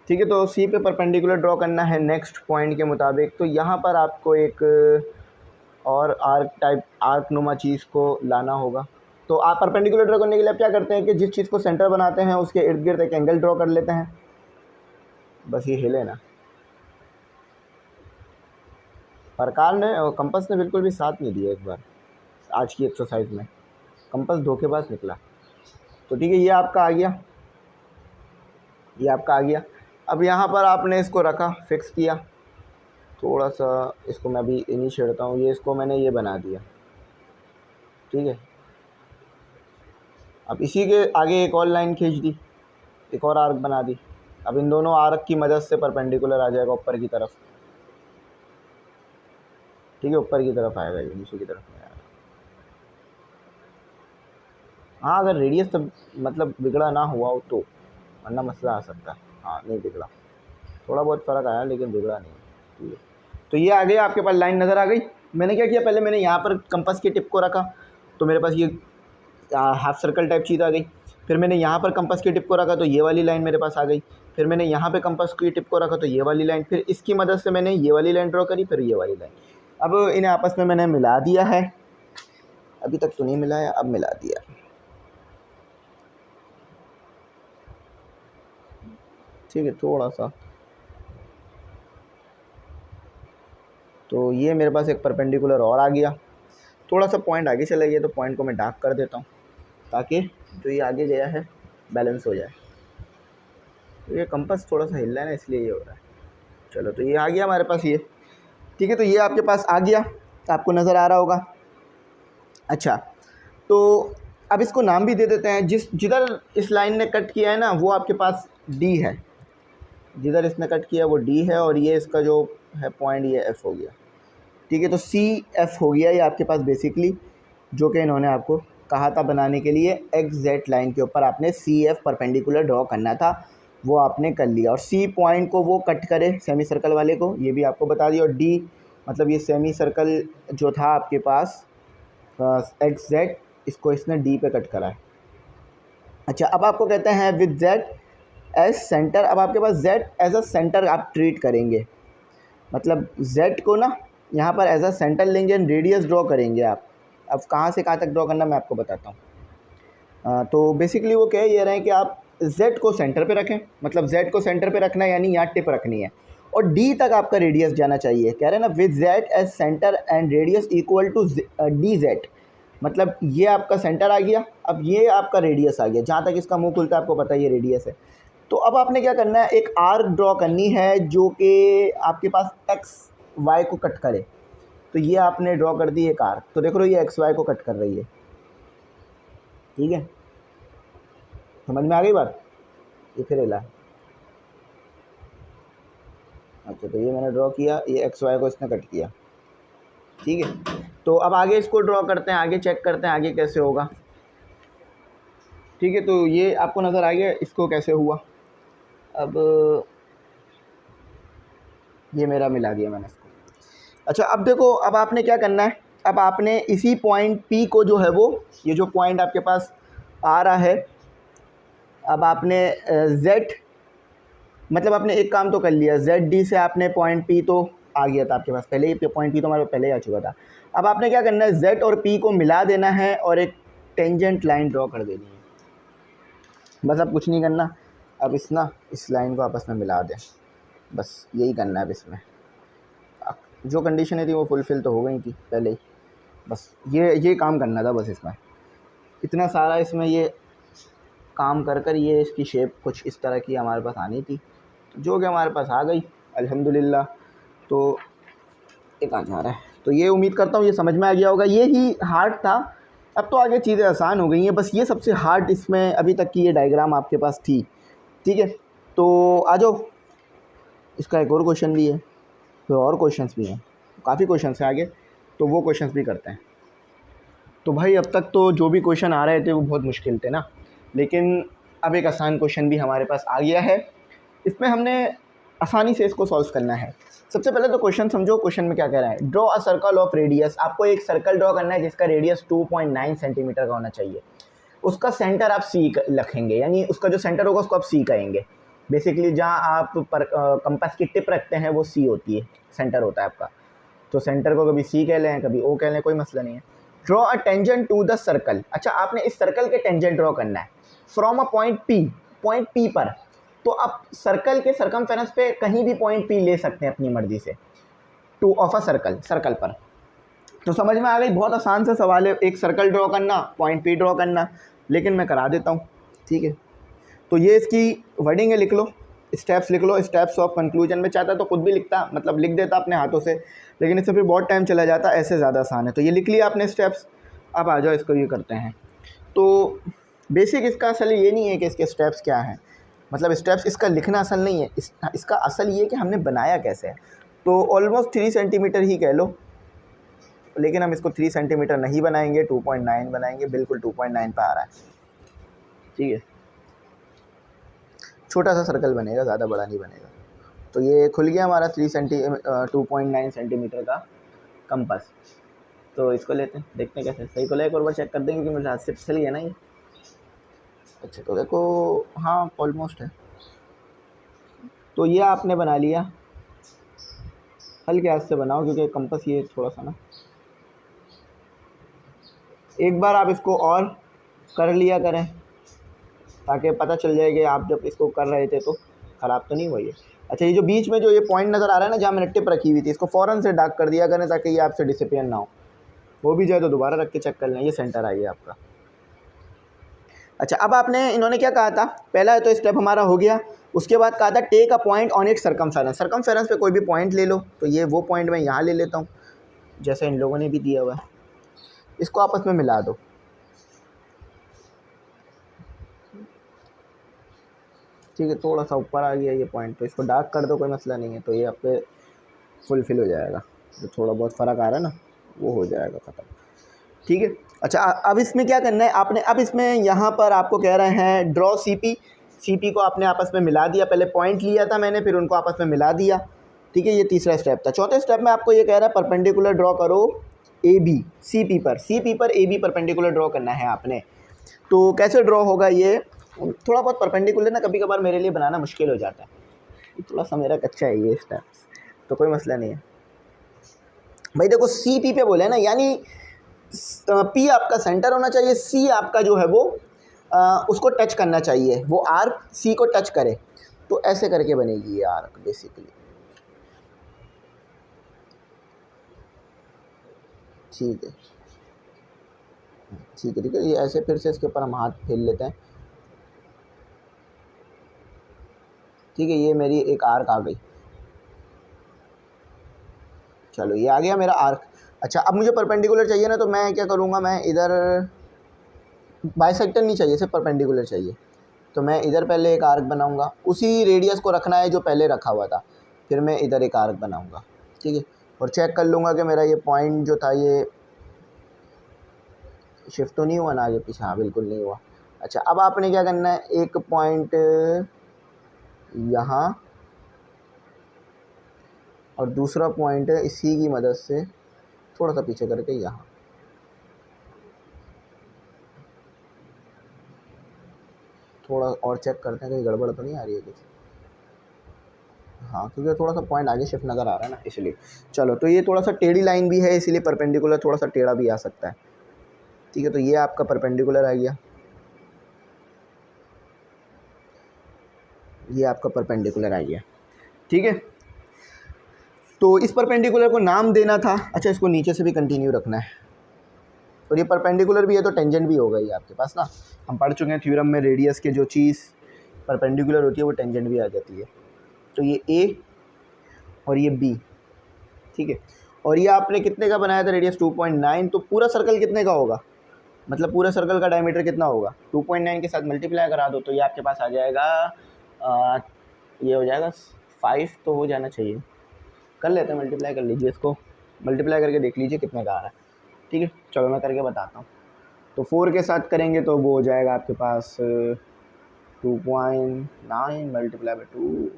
ठीक है, तो सी पे परपेंडिकुलर ड्रॉ करना है नेक्स्ट पॉइंट के मुताबिक। तो यहाँ पर आपको एक और आर्क नुमा चीज़ को लाना होगा। तो आप परपेंडिकुलर ड्रॉ करने के लिए आप क्या करते हैं कि जिस चीज़ को सेंटर बनाते हैं उसके इर्द गिर्द एक एंगल ड्रॉ कर लेते हैं। बस ये हिले ना, प्रकार ने और कंपस ने बिल्कुल भी साथ नहीं दिया। एक बार आज की एक्सरसाइज में कंपस धोखेबाज निकला। तो ठीक है, ये आपका आ गया, ये आपका आ गया। अब यहाँ पर आपने इसको रखा, फिक्स किया, थोड़ा सा इसको मैं अभी नहीं छेड़ता हूँ, ये इसको मैंने ये बना दिया। ठीक है, अब इसी के आगे एक और लाइन खींच दी, एक और आर्क बना दी। अब इन दोनों आर्क की मदद से परपेंडिकुलर आ जाएगा ऊपर की तरफ। ठीक है, ऊपर की तरफ आएगा, ये नीचे की तरफ नहीं आएगा। हाँ, अगर रेडियस तब मतलब बिगड़ा ना हुआ हो तो, वरना मसला आ सकता है। हाँ, नहीं बिगड़ा, थोड़ा बहुत फ़र्क आया लेकिन बिगड़ा नहीं। ठीक है, तो ये आ गया, आपके पास लाइन नज़र आ गई। मैंने क्या किया, पहले मैंने यहाँ पर कंपास की टिप को रखा, तो मेरे पास ये हाफ सर्कल टाइप चीज़ आ गई। फिर मैंने यहाँ पर कंपास की टिप को रखा तो ये वाली लाइन मेरे पास आ गई। फिर मैंने यहाँ पे कंपास की टिप को रखा तो ये वाली लाइन, फिर इसकी मदद से मैंने ये वाली लाइन ड्रॉ करी, फिर ये वाली लाइन। अब इन्हें आपस में मैंने मिला दिया है, अभी तक तो नहीं मिलाया, अब मिला दिया। ठीक है, थोड़ा सा, तो ये मेरे पास एक परपेंडिकुलर और आ गया। थोड़ा सा पॉइंट आगे चला गया तो पॉइंट को मैं डार्क कर देता हूँ ताकि जो ये आगे गया है बैलेंस हो जाए। तो ये कंपास थोड़ा सा हिल रहा है ना, इसलिए ये हो रहा है। चलो, तो ये आ गया हमारे पास ये। ठीक है, तो ये आपके पास आ गया, आपको नज़र आ रहा होगा। अच्छा, तो अब इसको नाम भी दे देते हैं। जिधर इस लाइन ने कट किया है ना वो आपके पास डी है, जिधर इसने कट किया वो डी है, और ये इसका जो है पॉइंट ये एफ़ हो गया। ठीक है, तो सी एफ़ हो गया ये आपके पास बेसिकली, जो कि इन्होंने आपको कहा था बनाने के लिए एक्स जेड लाइन के ऊपर आपने सी एफ़ परपेंडिकुलर ड्रॉ करना था, वो आपने कर लिया। और सी पॉइंट को वो कट करे सेमी सर्कल वाले को, ये भी आपको बता दिया। और डी मतलब ये सेमी सर्कल जो था आपके पास एक्स जेड, इसको इसने डी पे कट करा है। अच्छा, अब आपको कहते हैं विद जेड एज सेंटर। अब आपके पास जेड एज अ सेंटर आप ट्रीट करेंगे, मतलब जेड को ना यहाँ पर एज अ सेंटर लेंगे एंड रेडियस ड्रॉ करेंगे आप। अब कहाँ से कहाँ तक ड्रॉ करना मैं आपको बताता हूँ। तो बेसिकली वो कह ये रहे हैं कि आप जेड को सेंटर पे रखें, मतलब जेड को सेंटर पे रखना है, यानी यहाँ टिप रखनी है, और डी तक आपका रेडियस जाना चाहिए। कह रहे हैं ना with Z as centre and radius equal to D Z, मतलब ये आपका सेंटर आ गया, अब ये आपका रेडियस आ गया, जहाँ तक इसका मुंह खुलता है आपको पता है ये रेडियस है। तो अब आपने क्या करना है, एक आर्क ड्रॉ करनी है जो कि आपके पास एक्स वाई को कट करे। तो ये आपने ड्रॉ कर दी एक आर्क, तो देख लो ये एक्स वाई को कट कर रही है। ठीक है, समझ में आ गई बात? ये फिर हिला। अच्छा, तो ये मैंने ड्रॉ किया, ये एक्स वाई को इसने कट किया, ठीक है। तो अब आगे इसको ड्रॉ करते हैं, आगे चेक करते हैं आगे कैसे होगा, ठीक है। तो ये आपको नज़र आ गया इसको कैसे हुआ। अब ये मेरा मिला दिया मैंने इसको। अच्छा, अब देखो, अब आपने क्या करना है, अब आपने इसी पॉइंट P को जो है वो, ये जो पॉइंट आपके पास आ रहा है, अब आपने Z, मतलब आपने एक काम तो कर लिया, ZD से आपने पॉइंट P तो आ गया था आपके पास पहले ही, पॉइंट P तो हमारे पहले ही आ चुका था। अब आपने क्या करना है, Z और P को मिला देना है और एक टेंजेंट लाइन ड्रॉ कर देनी है, बस। अब कुछ नहीं करना, अब इस लाइन को आपस में मिला दें, बस यही करना है। अब इसमें जो कंडीशनें थी वो फुलफ़िल तो हो गई थी पहले ही, बस ये काम करना था बस। इसमें इतना सारा इसमें ये काम कर ये इसकी शेप कुछ इस तरह की हमारे पास आनी थी, जो कि हमारे पास आ गई अल्हम्दुलिल्लाह। तो एक आ जा रहा है, तो ये उम्मीद करता हूँ ये समझ में आ गया होगा। ये ही हार्ड था, अब तो आगे चीज़ें आसान हो गई हैं, बस ये सबसे हार्ड इसमें अभी तक की ये डायग्राम आपके पास थी, ठीक है। तो आ जाओ, इसका एक और क्वेश्चन भी है, फिर और क्वेश्चंस भी हैं, काफ़ी क्वेश्चंस हैं आगे, तो वो क्वेश्चंस भी करते हैं। तो भाई अब तक तो जो भी क्वेश्चन आ रहे थे वो बहुत मुश्किल थे ना, लेकिन अब एक आसान क्वेश्चन भी हमारे पास आ गया है। इसमें हमने आसानी से इसको सॉल्व करना है। सबसे पहले तो क्वेश्चन समझो, क्वेश्चन में क्या कह रहा है, draw a circle of radius. आपको एक सर्कल ड्रॉ करना है जिसका रेडियस 2.9 सेंटीमीटर का होना चाहिए। उसका सेंटर आप सी रखेंगे, यानी उसका जो सेंटर होगा उसको आप सी कहेंगे। बेसिकली जहाँ आप कंपास की टिप रखते हैं वो सी होती है, सेंटर होता है आपका। तो सेंटर को कभी सी कह लें, कभी ओ कह लें, कोई मसला नहीं है। Draw a tangent to the circle. अच्छा, आपने इस सर्कल के टेंजेंट ड्रॉ करना है फ्रॉम अ पॉइंट पी पर। तो आप सर्कल के सर्कमफेरेंस पे कहीं भी पॉइंट पी ले सकते हैं अपनी मर्जी से, टू ऑफ अ सर्कल पर। तो समझ में आ गई, बहुत आसान सा सवाल है, एक सर्कल ड्रॉ करना, पॉइंट पी ड्रॉ करना, लेकिन मैं करा देता हूँ, ठीक है। तो ये इसकी वर्डिंग है, लिख लो, स्टेप्स लिख लो, स्टेप्स ऑफ कंक्लूजन में। चाहता तो खुद भी लिखता, मतलब लिख देता अपने हाथों से, लेकिन इससे फिर बहुत टाइम चला जाता, ऐसे ज़्यादा आसान है। तो ये लिख लिया आपने स्टेप्स। अब आ जाओ इसको ये करते हैं। तो बेसिक इसका असल ये नहीं है कि इसके स्टेप्स क्या हैं, मतलब स्टेप्स इसका लिखना असल नहीं है, इसका असल ये है कि हमने बनाया कैसे है। तो ऑलमोस्ट 3 सेंटीमीटर ही कह लो, लेकिन हम इसको 3 सेंटीमीटर नहीं बनाएंगे, 2.9 बनाएंगे, बिल्कुल 2.9 पे आ रहा है, ठीक है। छोटा सा सर्कल बनेगा, ज़्यादा बड़ा नहीं बनेगा। तो ये खुल गया हमारा 2.9 सेंटीमीटर का कंपास। तो इसको लेते हैं, देखते हैं कैसे सही खुला है, एक और बार चेक कर देंगे कि मेरे हाथ से फिसल गया ना ये। अच्छा, तो देखो, हाँ ऑलमोस्ट है। तो ये आपने बना लिया, हल्के हाथ से बनाओ क्योंकि कंपास ये थोड़ा सा ना, एक बार आप इसको और कर लिया करें ताकि पता चल जाए कि आप जब इसको कर रहे थे तो ख़राब तो नहीं हुई है। अच्छा, ये जो बीच में जो ये पॉइंट नज़र आ रहा है ना, जहाँ मैंने टिप रखी हुई थी, इसको फ़ौरन से डार्क कर दिया करें ताकि ये आपसे डिसअपीयर ना हो। वो भी जाए तो दोबारा रख के चेक कर लें, ये सेंटर आई है आपका। अच्छा, अब आपने, इन्होंने क्या कहा था, पहला तो स्टेप हमारा हो गया। उसके बाद कहा था take a point on it circumference पे कोई भी पॉइंट ले लो। तो ये वो पॉइंट मैं यहाँ ले लेता हूँ, जैसे इन लोगों ने भी दिया हुआ है। इसको आपस में मिला दो, ठीक है। थोड़ा सा ऊपर आ गया ये पॉइंट, तो इसको डार्क कर दो, कोई मसला नहीं है। तो ये आपके फुलफिल हो जाएगा, जो थोड़ा बहुत फ़र्क आ रहा है ना वो हो जाएगा ख़त्म, ठीक है। अच्छा, अब इसमें क्या करना है आपने, अब इसमें यहाँ पर आपको कह रहे हैं ड्रॉ सीपी को आपने आपस में मिला दिया। पहले पॉइंट लिया था मैंने, फिर उनको आपस में मिला दिया, ठीक है। ये तीसरा स्टेप था। चौथे स्टेप में आपको ये कह रहा है परपेंडिकुलर ड्रॉ करो AB सीपी पर AB परपेंडिकुलर ड्रॉ करना है आपने। तो कैसे ड्रॉ होगा ये, थोड़ा बहुत परपेंडिकुलर ना कभी कभार मेरे लिए बनाना मुश्किल हो जाता है, थोड़ा सा मेरा कच्चा है ये स्टेप्स, तो कोई मसला नहीं है भाई। देखो CP पे बोले ना, यानी P आपका सेंटर होना चाहिए, C आपका जो है वो उसको टच करना चाहिए, वो आर्क C को टच करे। तो ऐसे करके बनेगी ये आर्क बेसिकली, ठीक है, ठीक है, ठीक है। ये ऐसे फिर से इसके ऊपर हम हाथ फेर लेते हैं, ठीक है। ये मेरी एक आर्क आ गई, चलो ये आ गया मेरा आर्क। अच्छा, अब मुझे परपेंडिकुलर चाहिए ना, तो मैं क्या करूँगा, मैं इधर बाइसेक्टर नहीं चाहिए, सिर्फ परपेंडिकुलर चाहिए। तो मैं इधर पहले एक आर्क बनाऊंगा, उसी रेडियस को रखना है जो पहले रखा हुआ था, फिर मैं इधर एक आर्क बनाऊंगा, ठीक है। और चेक कर लूँगा कि मेरा ये पॉइंट जो था ये शिफ्ट तो नहीं हुआ ना आगे पीछे, हाँ बिल्कुल नहीं हुआ। अच्छा, अब आपने क्या करना है, एक पॉइंट यहाँ और दूसरा पॉइंट इसी की मदद से थोड़ा सा पीछे करके यहाँ, थोड़ा और चेक करते हैं कहीं गड़बड़ तो नहीं आ रही है कुछ। हाँ, क्योंकि थोड़ा सा पॉइंट आगे शिफ्ट नज़र आ रहा है ना, इसलिए। चलो, तो ये थोड़ा सा टेढ़ी लाइन भी है, इसीलिए परपेंडिकुलर थोड़ा सा टेढ़ा भी आ सकता है, ठीक है। तो ये आपका परपेंडिकुलर आ गया, ये आपका परपेंडिकुलर आ गया, ठीक है। तो इस परपेंडिकुलर को नाम देना था। अच्छा, इसको नीचे से भी कंटिन्यू रखना है, और ये परपेंडिकुलर भी है तो टेंजेंट भी होगा ये आपके पास ना। हम पढ़ चुके हैं थ्योरम में, रेडियस के जो चीज़ परपेंडिकुलर होती है वो टेंजेंट भी आ जाती है। तो ये ए और ये बी, ठीक है। और ये आपने कितने का बनाया था रेडियस 2.9, तो पूरा सर्कल कितने का होगा, मतलब पूरे सर्कल का डायमीटर कितना होगा, 2.9 के साथ मल्टीप्लाई करा दो तो ये आपके पास आ जाएगा, ये हो जाएगा 5 तो हो जाना चाहिए। कर लेते हैं, मल्टीप्लाई कर लीजिए, इसको मल्टीप्लाई करके देख लीजिए कितने का आ रहा है, ठीक है। चलो मैं करके बताता हूँ। तो 4 के साथ करेंगे तो वो हो जाएगा आपके पास 2.9 मल्टीप्लाई बाई 2,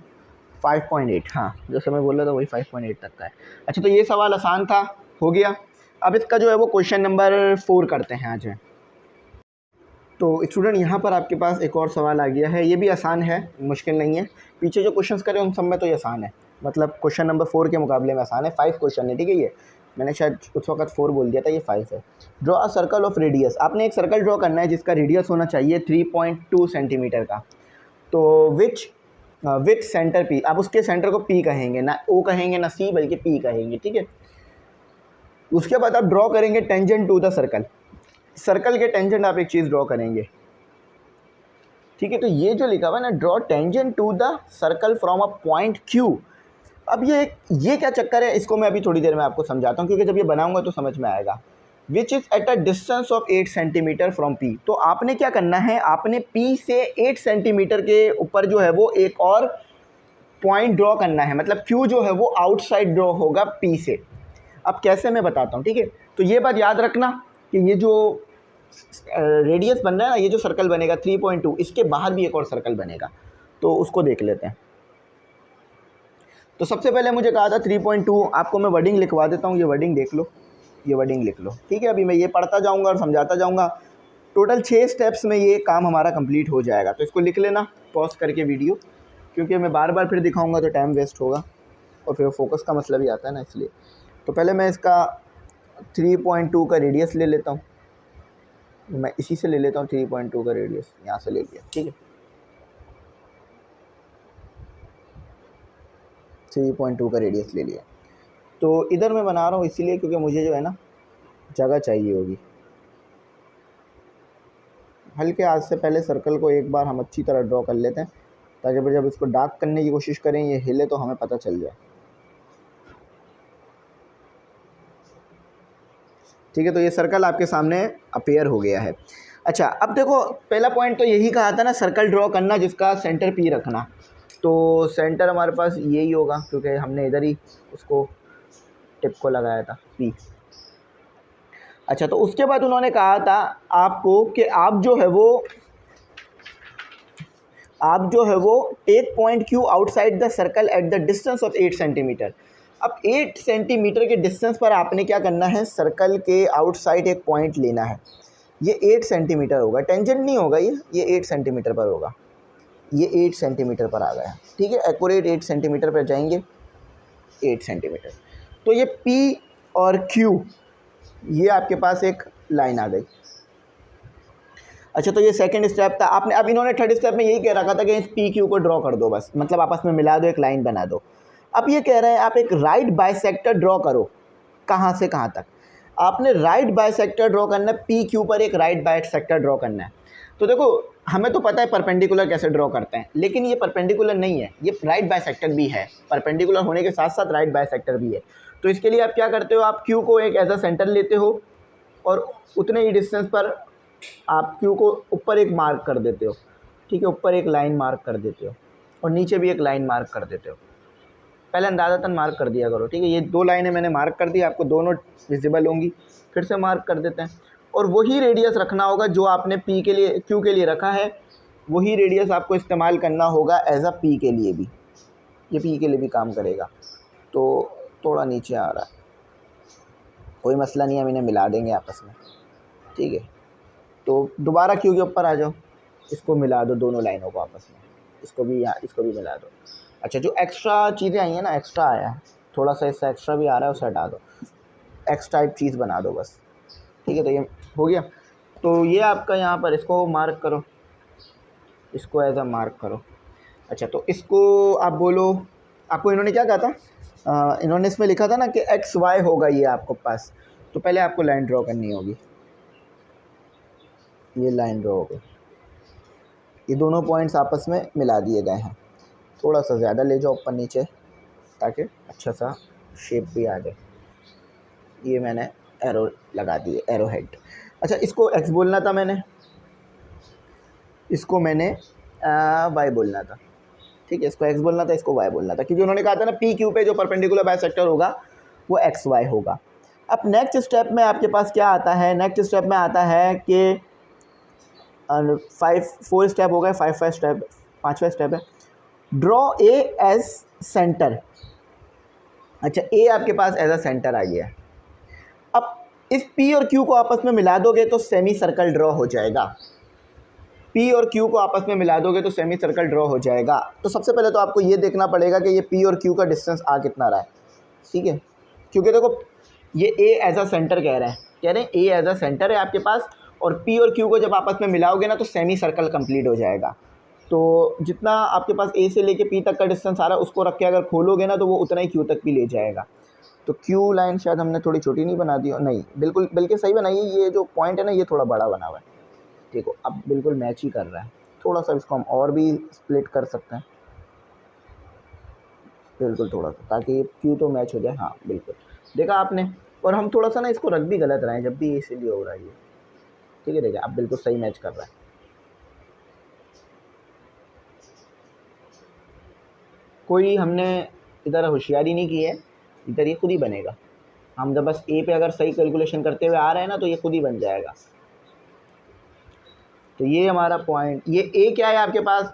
5.8। हाँ, जैसे मैं बोल रहा था वही 5.8 तक का है। अच्छा, तो ये सवाल आसान था, हो गया। अब इसका जो है वो क्वेश्चन नंबर 4 करते हैं आज। तो स्टूडेंट, यहाँ पर आपके पास एक और सवाल आ गया है, ये भी आसान है, मुश्किल नहीं है। पीछे जो क्वेश्चंस करें उन सब में तो ये आसान है, मतलब क्वेश्चन नंबर 4 के मुकाबले में आसान है। 5 क्वेश्चन है, ठीक है। ये मैंने शायद उस वक्त 4 बोल दिया था, ये 5 है। Draw a circle of radius, आपने एक सर्कल ड्रॉ करना है जिसका रेडियस होना चाहिए 3.2 सेंटीमीटर का। तो विथ सेंटर पी, आप उसके सेंटर को पी कहेंगे, ना ओ कहेंगे ना सी, बल्कि पी कहेंगे, ठीक है। उसके बाद आप ड्रॉ करेंगे tangent to the circle, circle के टेंजेंट आप एक चीज़ ड्रॉ करेंगे, ठीक है। तो ये जो लिखा हुआ है ना, draw tangent to the circle from a point Q. अब ये क्या चक्कर है, इसको मैं अभी थोड़ी देर में आपको समझाता हूँ, क्योंकि जब ये बनाऊंगा तो समझ में आएगा। Which is at a distance of 8 centimetre from P. तो आपने क्या करना है, आपने पी से 8 सेंटीमीटर के ऊपर जो है वो एक और पॉइंट ड्रॉ करना है, मतलब क्यू जो है वो आउटसाइड ड्रॉ होगा पी से। अब कैसे, मैं बताता हूँ, ठीक है। तो ये बात याद रखना कि ये जो रेडियस बन रहा है ना, ये जो सर्कल बनेगा 3.2, इसके बाहर भी एक और सर्कल बनेगा, तो उसको देख लेते हैं। तो सबसे पहले मुझे कहा था 3.2, आपको मैं वर्डिंग लिखवा देता हूँ, ये वर्डिंग देख लो, ये वर्डिंग लिख लो, ठीक है। अभी मैं ये पढ़ता जाऊँगा और समझाता जाऊँगा, टोटल 6 स्टेप्स में ये काम हमारा कंप्लीट हो जाएगा। तो इसको लिख लेना पॉज करके वीडियो, क्योंकि मैं बार बार फिर दिखाऊँगा तो टाइम वेस्ट होगा, और फिर फोकस का मसला भी आता है ना, इसलिए। तो पहले मैं इसका 3.2 का रेडियस ले लेता हूँ, मैं इसी से ले लेता हूँ 3.2 का रेडियस, यहाँ से ले लिया, ठीक है। 3.2 का रेडियस ले लिया। तो इधर मैं बना रहा हूँ इसीलिए क्योंकि मुझे जो है ना जगह चाहिए होगी। हल्के हाथ से पहले सर्कल को एक बार हम अच्छी तरह ड्रॉ कर लेते हैं, ताकि फिर जब इसको डार्क करने की कोशिश करें ये हिले तो हमें पता चल जाए, ठीक है। तो ये सर्कल आपके सामने अपेयर हो गया है। अच्छा, अब देखो, पहला पॉइंट तो यही कहा था ना, सर्कल ड्रॉ करना जिसका सेंटर पी रखना। तो सेंटर हमारे पास यही होगा, क्योंकि हमने इधर ही उसको टिप को लगाया था पी। अच्छा, तो उसके बाद उन्होंने कहा था आपको कि आप जो है वो take point Q outside the circle at the distance of 8 centimetre. अब 8 सेंटीमीटर के डिस्टेंस पर आपने क्या करना है, सर्कल के आउटसाइड एक पॉइंट लेना है। ये 8 सेंटीमीटर होगा, टेंजेंट नहीं होगा ये 8 सेंटीमीटर पर होगा, ये 8 सेंटीमीटर पर आ गया, ठीक है। एक्यूरेट 8 सेंटीमीटर पर जाएंगे, 8 सेंटीमीटर। तो ये P और Q, ये आपके पास एक लाइन आ गई। अच्छा, तो ये सेकंड स्टेप था। आपने, अब इन्होंने थर्ड स्टेप में यही कह रखा था कि इस PQ को ड्रॉ कर दो, बस मतलब आपस में मिला दो, एक लाइन बना दो। अब ये कह रहे हैं आप एक राइट बाइसेक्टर ड्रॉ करो, कहाँ से कहाँ तक। आपने राइट बाइसेक्टर ड्रॉ करना है, PQ पर एक राइट बाइसेक्टर ड्रॉ करना है। तो देखो, हमें तो पता है परपेंडिकुलर कैसे ड्रॉ करते हैं, लेकिन ये परपेंडिकुलर नहीं है, ये राइट बाइसेक्टर भी है, परपेंडिकुलर होने के साथ साथ राइट बाइसेक्टर भी है। तो इसके लिए आप क्या करते हो, आप Q को एक एज अ सेंटर लेते हो, और उतने ही डिस्टेंस पर आप Q को ऊपर एक मार्क कर देते हो। ठीक है, ऊपर एक लाइन मार्क कर देते हो और नीचे भी एक लाइन मार्क कर देते हो। पहले अंदाज़तन मार्क कर दिया करो, ठीक है। ये 2 लाइनें मैंने मार्क कर दी, आपको दोनों विजिबल होंगी। फिर से मार्क कर देते हैं और वही रेडियस रखना होगा जो आपने पी के लिए, क्यू के लिए रखा है, वही रेडियस आपको इस्तेमाल करना होगा एज अ पी के लिए भी। ये पी के लिए भी काम करेगा। तो थोड़ा नीचे आ रहा है, कोई मसला नहीं है, हम इन्हें मिला देंगे आपस में, ठीक है। तो दोबारा क्यू के ऊपर आ जाओ, इसको मिला दो दोनों लाइनों को आपस में, इसको भी यहाँ, इसको भी मिला दो। अच्छा, जो एक्स्ट्रा चीज़ें आई हैं ना, एक्स्ट्रा आया है थोड़ा सा, इससे एक्स्ट्रा भी आ रहा है, उसे हटा दो, एक्स टाइप चीज़ बना दो बस, ठीक है। तो ये हो गया। तो ये आपका यहाँ पर, इसको मार्क करो, इसको एज अ मार्क करो। अच्छा, तो इसको आप बोलो, आपको इन्होंने क्या कहा था, इन्होंने इसमें लिखा था ना कि एक्स वाई होगा ये आपको पास। तो पहले आपको लाइन ड्रॉ करनी होगी, ये लाइन ड्रॉ होगी, ये दोनों पॉइंट्स आपस में मिला दिए गए हैं। थोड़ा सा ज़्यादा ले जाओ ऊपर नीचे ताकि अच्छा सा शेप भी आ जाए। ये मैंने एरो लगा दिए, एरो हेड। अच्छा, इसको एक्स बोलना था मैंने, इसको मैंने वाई बोलना था, ठीक है। इसको एक्स बोलना था, इसको वाई बोलना था, क्योंकि उन्होंने कहा था ना पी क्यू पे जो परपेंडिकुलर बाइसेक्टर होगा वो एक्स वाई होगा। अब नेक्स्ट स्टेप में आपके पास क्या आता है, नेक्स्ट स्टेप में आता है कि 4 स्टेप हो गए, 5 स्टेप, 5वां स्टेप है ड्रॉ ए एज सेंटर। अच्छा, ए आपके पास एज अ सेंटर आ गया। अब इस पी और क्यू को आपस में मिला दोगे तो सेमी सर्कल ड्रॉ हो जाएगा। पी और क्यू को आपस में मिला दोगे तो सेमी सर्कल ड्रॉ हो जाएगा। तो सबसे पहले तो आपको ये देखना पड़ेगा कि ये पी और क्यू का डिस्टेंस आ कितना रहा है, ठीक है। क्योंकि देखो ये ए एज अ सेंटर कह रहे हैं ए एज अ सेंटर है आपके पास, और पी और क्यू को जब आपस में मिलाओगे ना तो सेमी सर्कल कंप्लीट हो जाएगा। तो जितना आपके पास ए से लेके पी तक का डिस्टेंस आ रहा है उसको रख के अगर खोलोगे ना तो वो उतना ही क्यू तक भी ले जाएगा। तो क्यू लाइन शायद हमने थोड़ी छोटी नहीं बना दी, नहीं बिल्कुल बल्कि सही बनाई है। ये जो पॉइंट है ना ये थोड़ा बड़ा बना हुआ है, देखो अब बिल्कुल मैच ही कर रहा है। थोड़ा सा इसको हम और भी स्प्लिट कर सकते हैं, बिल्कुल थोड़ा सा, ताकि क्यू तो मैच हो जाए। हाँ बिल्कुल, देखा आपने। और हम थोड़ा सा ना इसको रख भी गलत रहे हैं, जब भी इसीलिए हो रहा है ये, ठीक है। देखिए अब बिल्कुल सही मैच कर रहा है। कोई हमने इधर होशियारी नहीं की है, इधर ये खुद ही बनेगा। हम जब बस ए पे अगर सही कैलकुलेशन करते हुए आ रहे हैं ना तो ये खुद ही बन जाएगा। तो ये हमारा पॉइंट, ये ए क्या है आपके पास,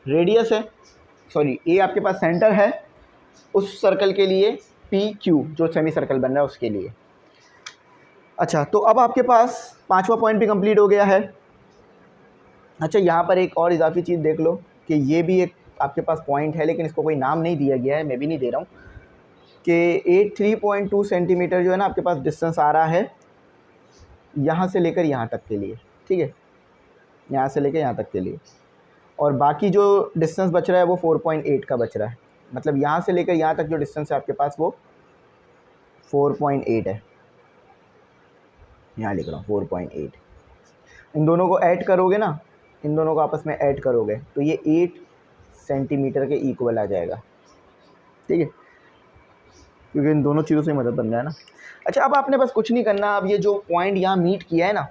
रेडियस है, सॉरी ए आपके पास सेंटर है उस सर्कल के लिए, पी क्यू जो सेमी सर्कल बन रहा है उसके लिए। अच्छा, तो अब आपके पास 5वां पॉइंट भी कंप्लीट हो गया है। अच्छा, यहाँ पर एक और इजाफी चीज़ देख लो कि ये भी एक आपके पास पॉइंट है, लेकिन इसको कोई नाम नहीं दिया गया है, मैं भी नहीं दे रहा हूँ, कि 3.2 सेंटीमीटर जो है ना आपके पास डिस्टेंस आ रहा है यहाँ से लेकर यहाँ तक के लिए, ठीक है, यहाँ से लेकर यहाँ तक के लिए। और बाकी जो डिस्टेंस बच रहा है वो 4.8 का बच रहा है। मतलब यहाँ से लेकर यहाँ तक जो डिस्टेंस है आपके पास वो 4.8 है, यहाँ लिख रहा हूँ 4.8। इन दोनों को ऐड करोगे ना, इन दोनों को आपस में ऐड करोगे तो ये 8 सेंटीमीटर के इक्वल आ जाएगा, ठीक है, क्योंकि इन दोनों चीज़ों से मदद बन रहा है ना। अच्छा, अब आपने बस कुछ नहीं करना। अब ये जो पॉइंट यहाँ मीट किया है ना,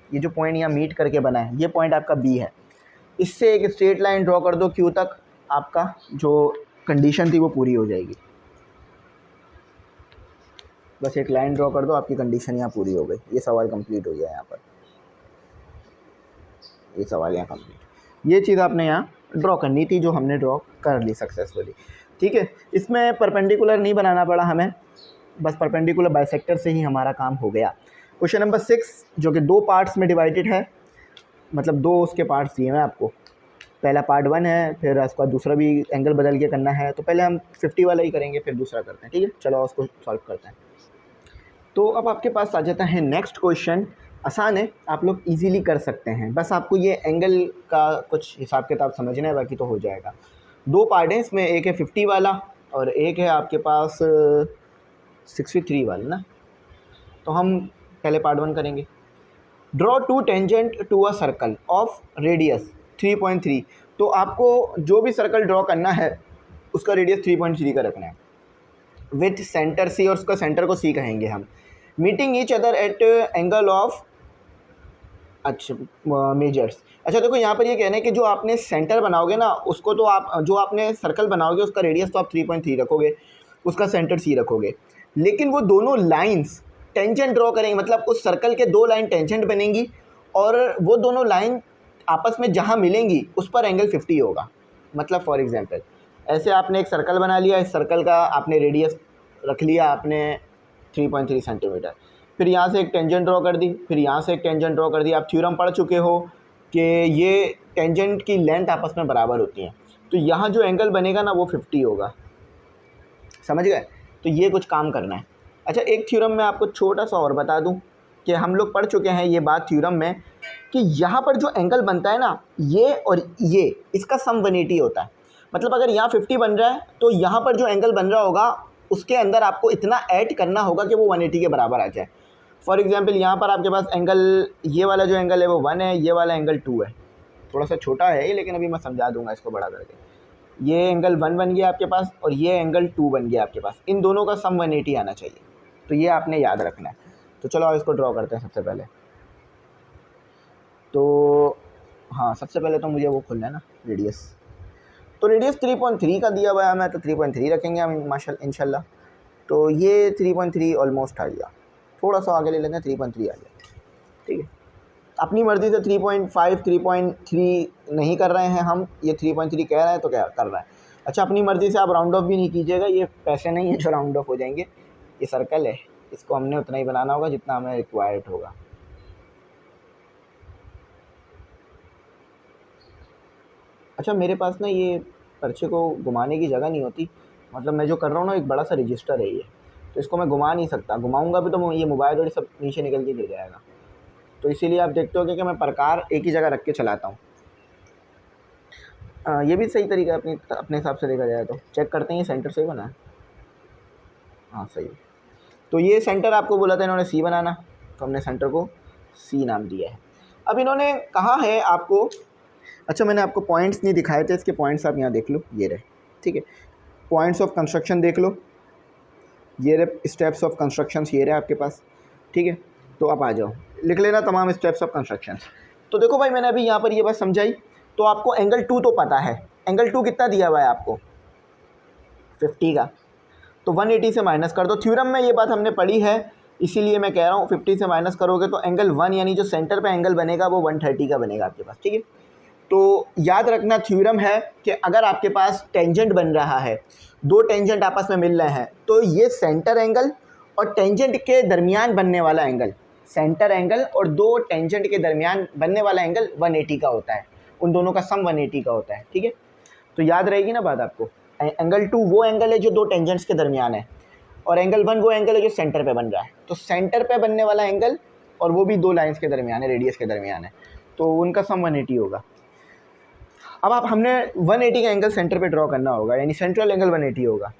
ये जो पॉइंट यहाँ मीट करके बना है, ये पॉइंट आपका बी है। इससे एक स्ट्रेट लाइन ड्रॉ कर दो क्यू तक, आपका जो कंडीशन थी वो पूरी हो जाएगी। बस एक लाइन ड्रॉ कर दो, आपकी कंडीशन यहाँ पूरी हो गई। ये सवाल कंप्लीट हो गया यहाँ पर, ये सवाल यहाँ कंप्लीट। ये चीज़ आपने यहाँ ड्रॉ करनी थी जो हमने ड्रॉ कर ली सक्सेसफुली, ठीक है। इसमें परपेंडिकुलर नहीं बनाना पड़ा हमें, बस परपेंडिकुलर बाइसेक्टर से ही हमारा काम हो गया। क्वेश्चन नंबर 6 जो कि 2 पार्ट्स में डिवाइडेड है, मतलब 2 उसके पार्ट्स दिए हैं आपको। पहला पार्ट 1 है, फिर उसका दूसरा भी एंगल बदल के करना है। तो पहले हम 50 वाला ही करेंगे, फिर दूसरा करते हैं, ठीक है। चलो उसको सॉल्व करते हैं। तो अब आपके पास आ जाता है नेक्स्ट क्वेश्चन। आसान है, आप लोग इजीली कर सकते हैं, बस आपको ये एंगल का कुछ हिसाब किताब समझना है, बाकी तो हो जाएगा। 2 पार्ट हैं इसमें, एक है 50 वाला और एक है आपके पास 63 वाला ना। तो हम पहले पार्ट 1 करेंगे। Draw 2 tangent to a circle of radius 3.3। तो आपको जो भी सर्कल ड्रॉ करना है उसका रेडियस 3.3 का रखना है, विथ सेंटर सी, और उसका सेंटर को सी कहेंगे हम। Meeting each other at angle of अच्छा, मेजर्स। अच्छा देखो यहाँ पर ये कहना है कि जो आपने सेंटर बनाओगे ना उसको, तो आप जो आपने सर्कल बनाओगे उसका रेडियस तो आप 3.3 रखोगे, उसका सेंटर सी रखोगे, लेकिन वो दोनों लाइंस टेंजेंट ड्रॉ करेंगे, मतलब उस सर्कल के दो लाइन टेंजेंट बनेंगी और वो दोनों लाइन आपस में जहाँ मिलेंगी उस पर एंगल 50 होगा। मतलब फॉर एग्जांपल ऐसे आपने एक सर्कल बना लिया, इस सर्कल का आपने रेडियस रख लिया आपने 3.3 सेंटीमीटर, फिर यहाँ से एक टेंजेंट ड्रॉ कर दी, फिर यहाँ से एक टेंजेंट ड्रॉ कर दी। आप थ्योरम पढ़ चुके हो कि ये टेंजेंट की लेंथ आपस में बराबर होती है, तो यहाँ जो एंगल बनेगा ना वो 50 होगा। समझ गए? तो ये कुछ काम करना है। अच्छा एक थ्योरम में आपको छोटा सा और बता दूं कि हम लोग पढ़ चुके हैं ये बात थ्योरम में कि यहाँ पर जो एंगल बनता है ना ये और ये, इसका सम 180 होता है। मतलब अगर यहाँ 50 बन रहा है तो यहाँ पर जो एंगल बन रहा होगा उसके अंदर आपको इतना ऐड करना होगा कि वो 180 के बराबर आ जाए। फॉर एग्जांपल यहाँ पर आपके पास एंगल, ये वाला जो एंगल है वो 1 है, ये वाला एंगल 2 है, थोड़ा सा छोटा है ये, लेकिन अभी मैं समझा दूंगा इसको बड़ा करके। ये एंगल 1 बन गया आपके पास और ये एंगल 2 बन गया आपके पास, इन दोनों का सम 180 आना चाहिए, तो ये आपने याद रखना है। तो चलो अब इसको ड्रॉ करते हैं सबसे पहले। तो हाँ सबसे पहले तो मुझे वो खोलना है ना रेडियस, तो रेडियस 3.3 का दिया हुआ है हमें, तो 3.3 रखेंगे हम माशाल्लाह इंशाल्लाह। तो ये 3.3 ऑलमोस्ट आ गया, थोड़ा सा आगे ले लेंगे 3.3 आ गया, ठीक है। अपनी मर्ज़ी से 3.5 3.3 नहीं कर रहे हैं हम, ये 3.3 कह रहा है तो क्या कर रहा है। अच्छा अपनी मर्ज़ी से आप राउंड ऑफ भी नहीं कीजिएगा, ये पैसे नहीं है जो राउंड ऑफ हो जाएंगे, ये सर्कल है, इसको हमने उतना ही बनाना होगा जितना हमें रिक्वायर्ड होगा। अच्छा मेरे पास ना ये पर्चे को घुमाने की जगह नहीं होती, मतलब मैं जो कर रहा हूँ ना एक बड़ा सा रजिस्टर है ये, तो इसको मैं घुमा नहीं सकता, घुमाऊँगा भी तो ये मोबाइल और सब नीचे निकल के गिर जाएगा, तो इसीलिए आप देखते हो कि मैं प्रकार एक ही जगह रख के चलाता हूँ। ये भी सही तरीका है अपने हिसाब से देखा जाए तो। चेक करते हैं ये सेंटर सही बना है, हाँ सही है। तो ये सेंटर आपको बोला था इन्होंने सी बनाना, तो हमने सेंटर को सी नाम दिया है। अब इन्होंने कहा है आपको, अच्छा मैंने आपको पॉइंट्स नहीं दिखाए थे, इसके पॉइंट्स आप यहाँ देख लो, ये रहे, ठीक है। पॉइंट्स ऑफ कंस्ट्रक्शन देख लो, ये रहे स्टेप्स ऑफ कंस्ट्रक्शन, ये रहे आपके पास, ठीक है। तो आप आ जाओ, लिख लेना तमाम स्टेप्स ऑफ कंस्ट्रक्शन। तो देखो भाई मैंने अभी यहाँ पर ये बात समझाई, तो आपको एंगल 2 तो पता है, एंगल 2 कितना दिया हुआ है आपको 50 का, तो 180 से माइनस कर दो। थ्योरम में ये बात हमने पढ़ी है, इसीलिए मैं कह रहा हूँ 50 से माइनस करोगे तो एंगल 1 यानी जो सेंटर पे एंगल बनेगा वो 130 का बनेगा आपके पास, ठीक है। तो याद रखना थ्योरम है कि अगर आपके पास टेंजेंट बन रहा है, दो टेंजेंट आपस में मिल रहे हैं, तो ये सेंटर एंगल और टेंजेंट के दरमियान बनने वाला एंगल, सेंटर एंगल और दो टेंजेंट के दरमियान बनने वाला एंगल 180 का होता है, उन दोनों का सम 180 का होता है, ठीक है। तो याद रहेगी ना बात आपको। एंगल 2 वो एंगल है जो दो टेंजेंट्स के दरमियान है, और एंगल 1 वो एंगल है जो सेंटर पे बन रहा है। तो सेंटर पे बनने वाला एंगल और वो भी दो लाइंस के दरमियान है, रेडियस के दरमियान है, तो उनका सम 180 होगा। अब आप हमने 180 का एंगल सेंटर पे ड्रॉ करना होगा, यानी सेंट्रल एंगल 180 होगा।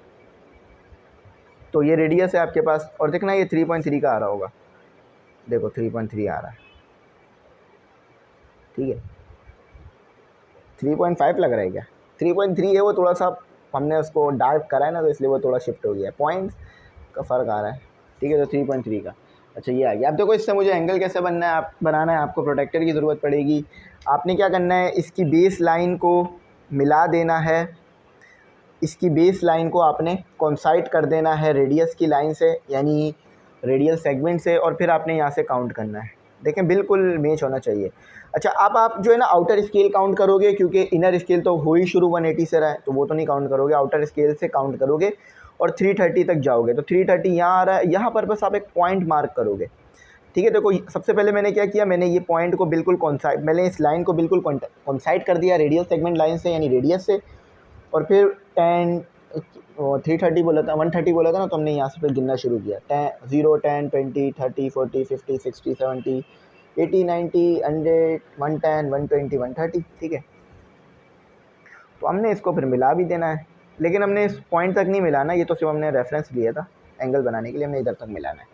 तो ये रेडियस है आपके पास, और देखना ये 3.3 का आ रहा होगा, देखो 3.3 आ रहा है, ठीक है। 3.5 लग रहा है क्या? 3.3 है, वो थोड़ा सा हमने उसको डार्क करा है ना, तो इसलिए वो थोड़ा शिफ्ट हो गया है, पॉइंट्स का फ़र्क आ रहा है, ठीक है। तो 3.3 का, अच्छा ये आ गया। अब देखो इससे मुझे एंगल कैसे बनाना है, आपको प्रोटेक्टर की ज़रूरत पड़ेगी। आपने क्या करना है, इसकी बेस लाइन को मिला देना है, इसकी बेस लाइन को आपने कोइंसाइड कर देना है रेडियस की लाइन से, यानी रेडियल सेगमेंट से, और फिर आपने यहाँ से काउंट करना है। देखें बिल्कुल मैच होना चाहिए। अच्छा अब आप जो है ना आउटर स्केल काउंट करोगे, क्योंकि इनर स्केल तो हो ही शुरू 180 से रहा है, तो वो तो नहीं काउंट करोगे, आउटर स्केल से काउंट करोगे और 330 तक जाओगे। तो 330 यहाँ आ रहा है, यहाँ पर बस आप एक पॉइंट मार्क करोगे, ठीक है। देखो सबसे पहले मैंने क्या किया, मैंने ये पॉइंट को बिल्कुल मैंने इस लाइन को बिल्कुल कोइंसाइड कर दिया रेडियल सेगमेंट लाइन से, यानी रेडियस से, और फिर 330 बोला था, 130 बोला था ना, तो हमने यहाँ से फिर गिनना शुरू किया, 0 10 20 30 40 50 60 70 80 90 100 110 120 130, ठीक है। तो हमने इसको फिर मिला भी देना है, लेकिन हमने इस पॉइंट तक नहीं मिलाना, ये तो सिर्फ हमने रेफरेंस लिया था एंगल बनाने के लिए, हमने इधर तक मिलाना है।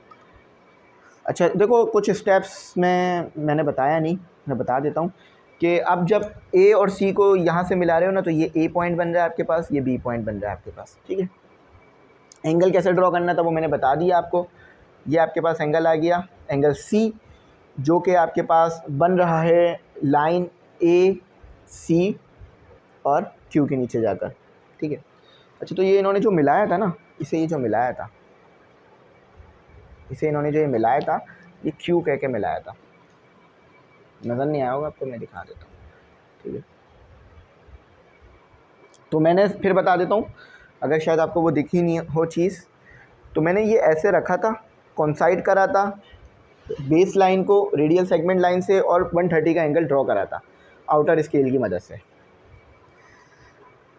अच्छा देखो कुछ स्टेप्स में मैंने बताया नहीं, मैं बता देता हूँ कि अब जब ए और सी को यहाँ से मिला रहे हो ना, तो ये ए पॉइंट बन रहा है आपके पास, ये बी पॉइंट बन रहा है आपके पास, ठीक है। एंगल कैसे ड्रॉ करना था वो मैंने बता दिया आपको। ये आपके पास एंगल आ गया, एंगल सी, जो कि आपके पास बन रहा है लाइन ए सी और क्यू के नीचे जाकर, ठीक है। अच्छा, तो ये इन्होंने जो मिलाया था ना, इसे ये जो मिलाया था, इसे इन्होंने जो ये मिलाया था, ये क्यू कह के मिलाया था। नज़र नहीं आया होगा आपको, मैं दिखा देता हूँ, ठीक है। तो मैंने फिर बता देता हूँ, अगर शायद आपको वो दिखी नहीं हो चीज़, तो मैंने ये ऐसे रखा था, कॉन्साइड करा था बेस लाइन को रेडियल सेगमेंट लाइन से और 130 का एंगल ड्रॉ करा था आउटर स्केल की मदद से।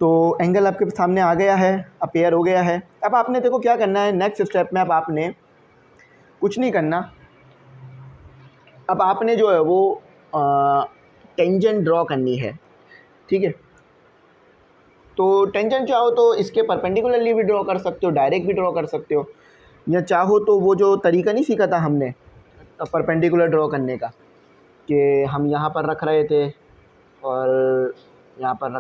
तो एंगल आपके सामने आ गया है, अपेयर हो गया है। अब आपने देखो क्या करना है नेक्स्ट स्टेप में। अब आपने कुछ नहीं करना, अब आपने जो है वो टेंजेंट ड्रॉ करनी है, ठीक है। तो टेंजेंट चाहो तो इसके परपेंडिकुलरली भी ड्रॉ कर सकते हो, डायरेक्ट भी ड्रॉ कर सकते हो, या चाहो तो वो जो तरीका नहीं सीखा था हमने परपेंडिकुलर ड्रॉ करने का, कि हम यहाँ पर रख रहे थे और यहाँ पर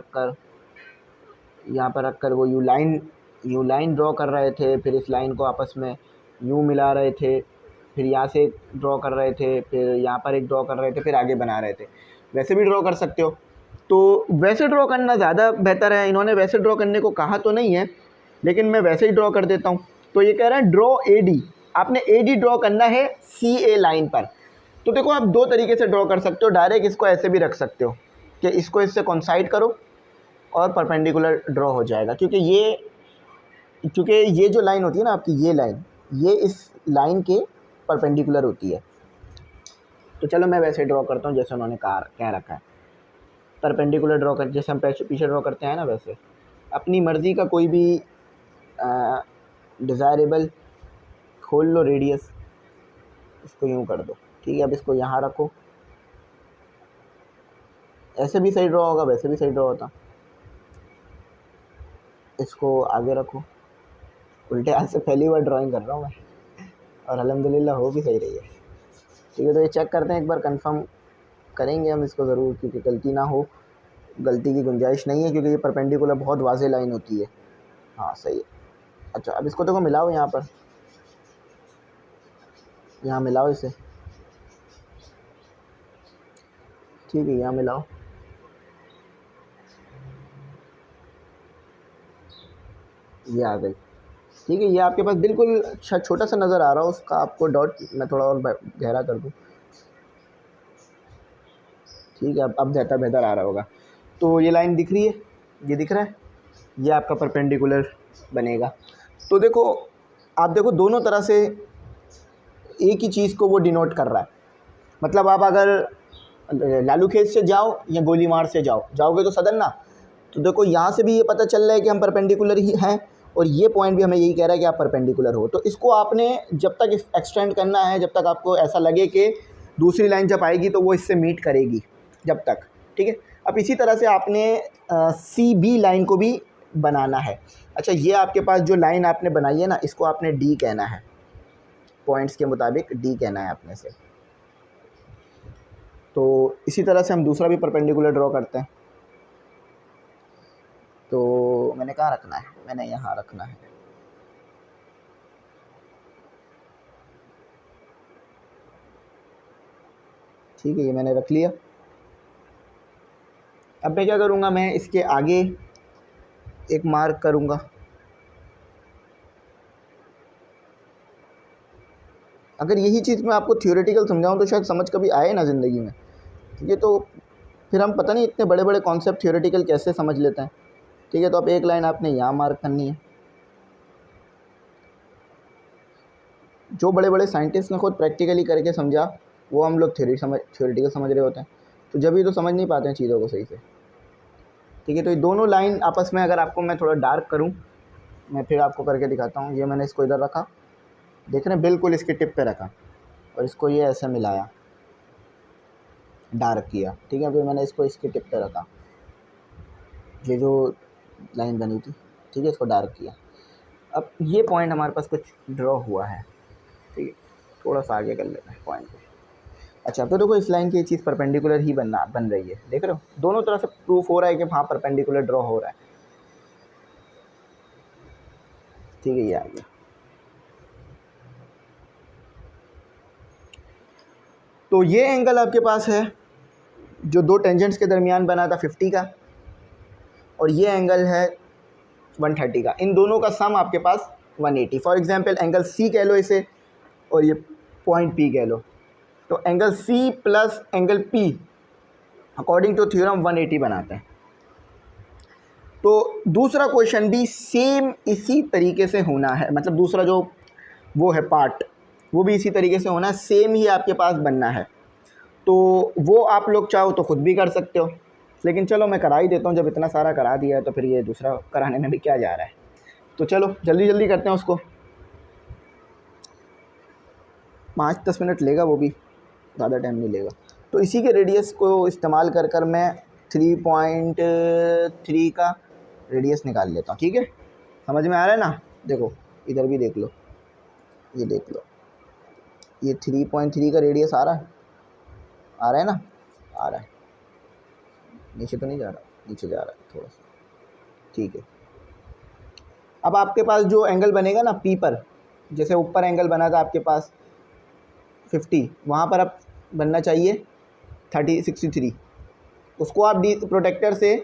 रख कर वो यू लाइन ड्रॉ कर रहे थे, फिर इस लाइन को आपस में यूँ मिला रहे थे, फिर यहाँ से ड्रॉ कर रहे थे, फिर यहाँ पर एक ड्रॉ कर रहे थे, फिर आगे बना रहे थे। वैसे भी ड्रॉ कर सकते हो, तो वैसे ड्रॉ करना ज़्यादा बेहतर है। इन्होंने वैसे ड्रॉ करने को कहा तो नहीं है, लेकिन मैं वैसे ही ड्रॉ कर देता हूँ। तो ये कह रहा है ड्रॉ ए डी, आपने ए डी ड्रॉ करना है सी ए लाइन पर। तो देखो आप दो तरीके से ड्रॉ कर सकते हो, डायरेक्ट इसको ऐसे भी रख सकते हो कि इसको इससे कॉन्साइड करो और परपेंडिकुलर ड्रॉ हो जाएगा, क्योंकि ये जो लाइन होती है ना आपकी, ये लाइन, ये इस लाइन के परपेंडिकुलर होती है। तो चलो मैं वैसे ड्रॉ करता हूँ जैसे उन्होंने कह रखा है, परपेंडिकुलर ड्रॉ कर, जैसे हम पीछे ड्रॉ करते हैं ना, वैसे अपनी मर्ज़ी का कोई भी डिज़ायरेबल खोल लो रेडियस, इसको यूँ कर दो, ठीक है। अब इसको यहाँ रखो, ऐसे भी सही ड्रॉ होगा, वैसे भी सही ड्रॉ होता। इसको आगे रखो, उल्टे हाथ से पहली बार ड्राइंग कर रहा हूँ मैं, और अल्हम्दुलिल्लाह हो भी सही रही है, ठीक है। तो ये चेक करते हैं एक बार, कंफर्म करेंगे हम इसको ज़रूर, क्योंकि गलती ना हो, गलती की गुंजाइश नहीं है, क्योंकि ये परपेंडिकुलर बहुत वाज़े लाइन होती है। हाँ सही है। अच्छा, अब इसको देखो मिलाओ, यहाँ मिलाओ इसे, ठीक है, यहाँ मिलाओ, ये आ गई, ठीक है। ये आपके पास बिल्कुल छोटा सा नज़र आ रहा हो, उसका आपको डॉट मैं थोड़ा और गहरा कर दूँ, ठीक है। अब बेहतर आ रहा होगा। तो ये लाइन दिख रही है, ये दिख रहा है, ये आपका परपेंडिकुलर बनेगा। तो देखो, आप देखो दोनों तरह से एक ही चीज़ को वो डिनोट कर रहा है। मतलब आप अगर लालू खेत से जाओ या गोलीमार से जाओगे तो सदन ना, तो देखो यहाँ से भी ये पता चल रहा है कि हम परपेंडिकुलर ही हैं, और ये पॉइंट भी हमें यही कह रहा है कि आप परपेंडिकुलर हो। तो इसको आपने जब तक एक्सटेंड करना है, जब तक आपको ऐसा लगे कि दूसरी लाइन जब आएगी तो वो इससे मीट करेगी, जब तक, ठीक है। अब इसी तरह से आपने सी बी लाइन को भी बनाना है। अच्छा, ये आपके पास जो लाइन आपने बनाई है ना, इसको आपने डी कहना है, पॉइंट्स के मुताबिक डी कहना है अपने से। तो इसी तरह से हम दूसरा भी परपेंडिकुलर ड्रॉ करते हैं। तो मैंने कहाँ रखना है, मैंने यहाँ रखना है, ठीक है, ये मैंने रख लिया। अब मैं क्या करूँगा, मैं इसके आगे एक मार्क करूँगा, अगर यही चीज़ मैं आपको थियोरेटिकल समझाऊँ तो शायद समझ कभी आए ना ज़िंदगी में, ठीक है। तो फिर हम पता नहीं इतने बड़े बड़े कॉन्सेप्ट थियोरेटिकल कैसे समझ लेते हैं, ठीक है। तो अब एक लाइन आपने यहाँ मार्क करनी है। जो बड़े बड़े साइंटिस्ट ने खुद प्रैक्टिकली करके समझा, वो हम लोग थियोरेटिकल समझ रहे होते हैं, तो जब भी तो समझ नहीं पाते हैं चीज़ों को सही से, ठीक है। तो ये दोनों लाइन आपस में, अगर आपको मैं थोड़ा डार्क करूँ, मैं फिर आपको करके दिखाता हूँ। ये मैंने इसको इधर रखा, देख रहे हैं, बिल्कुल इसके टिप पे रखा, और इसको ये ऐसे मिलाया, डार्क किया, ठीक है। फिर मैंने इसको इसके टिप पे रखा, ये जो लाइन बनी थी, ठीक है, इसको डार्क किया। अब ये पॉइंट हमारे पास कुछ ड्रॉ हुआ है, ठीक है। थोड़ा सा आगे कर लेते हैं पॉइंट को। अच्छा, तो देखो इस लाइन की चीज़ परपेंडिकुलर ही बन रही है, देख रहे हो, दोनों तरह से प्रूफ हो रहा है कि हाँ परपेंडिकुलर ड्रॉ हो रहा है, ठीक है। ये आ गया। तो ये एंगल आपके पास है जो दो टेंजेंट्स के दरमियान बना था 50 का, और ये एंगल है 130 का। इन दोनों का सम आपके पास 180। फॉर एग्जांपल एंगल सी कह लो इसे, और ये पॉइंट पी कह लो। तो angle C plus angle P according to theorem 180 बनाते हैं। तो दूसरा क्वेश्चन भी सेम इसी तरीके से होना है, मतलब दूसरा जो वो है पार्ट, वो भी इसी तरीके से होना है, सेम ही आपके पास बनना है। तो वो आप लोग चाहो तो खुद भी कर सकते हो, लेकिन चलो मैं करा ही देता हूँ, जब इतना सारा करा दिया है तो फिर ये दूसरा कराने में भी क्या जा रहा है। तो चलो जल्दी जल्दी करते हैं उसको, 5-10 मिनट लेगा, वो भी ज़्यादा टाइम नहीं लेगा। तो इसी के रेडियस को इस्तेमाल कर कर मैं 3.3 का रेडियस निकाल लेता हूँ। ठीक है, समझ में आ रहा है ना? देखो इधर भी देख लो, ये देख लो, ये 3.3 का रेडियस आ रहा है ना? आ रहा है, नीचे तो नहीं जा रहा, नीचे जा रहा है थोड़ा सा। ठीक है, अब आपके पास जो एंगल बनेगा ना पी पर, जैसे ऊपर एंगल बना था आपके पास 50, वहाँ पर अब बनना चाहिए 63। उसको आप डी प्रोटेक्टर से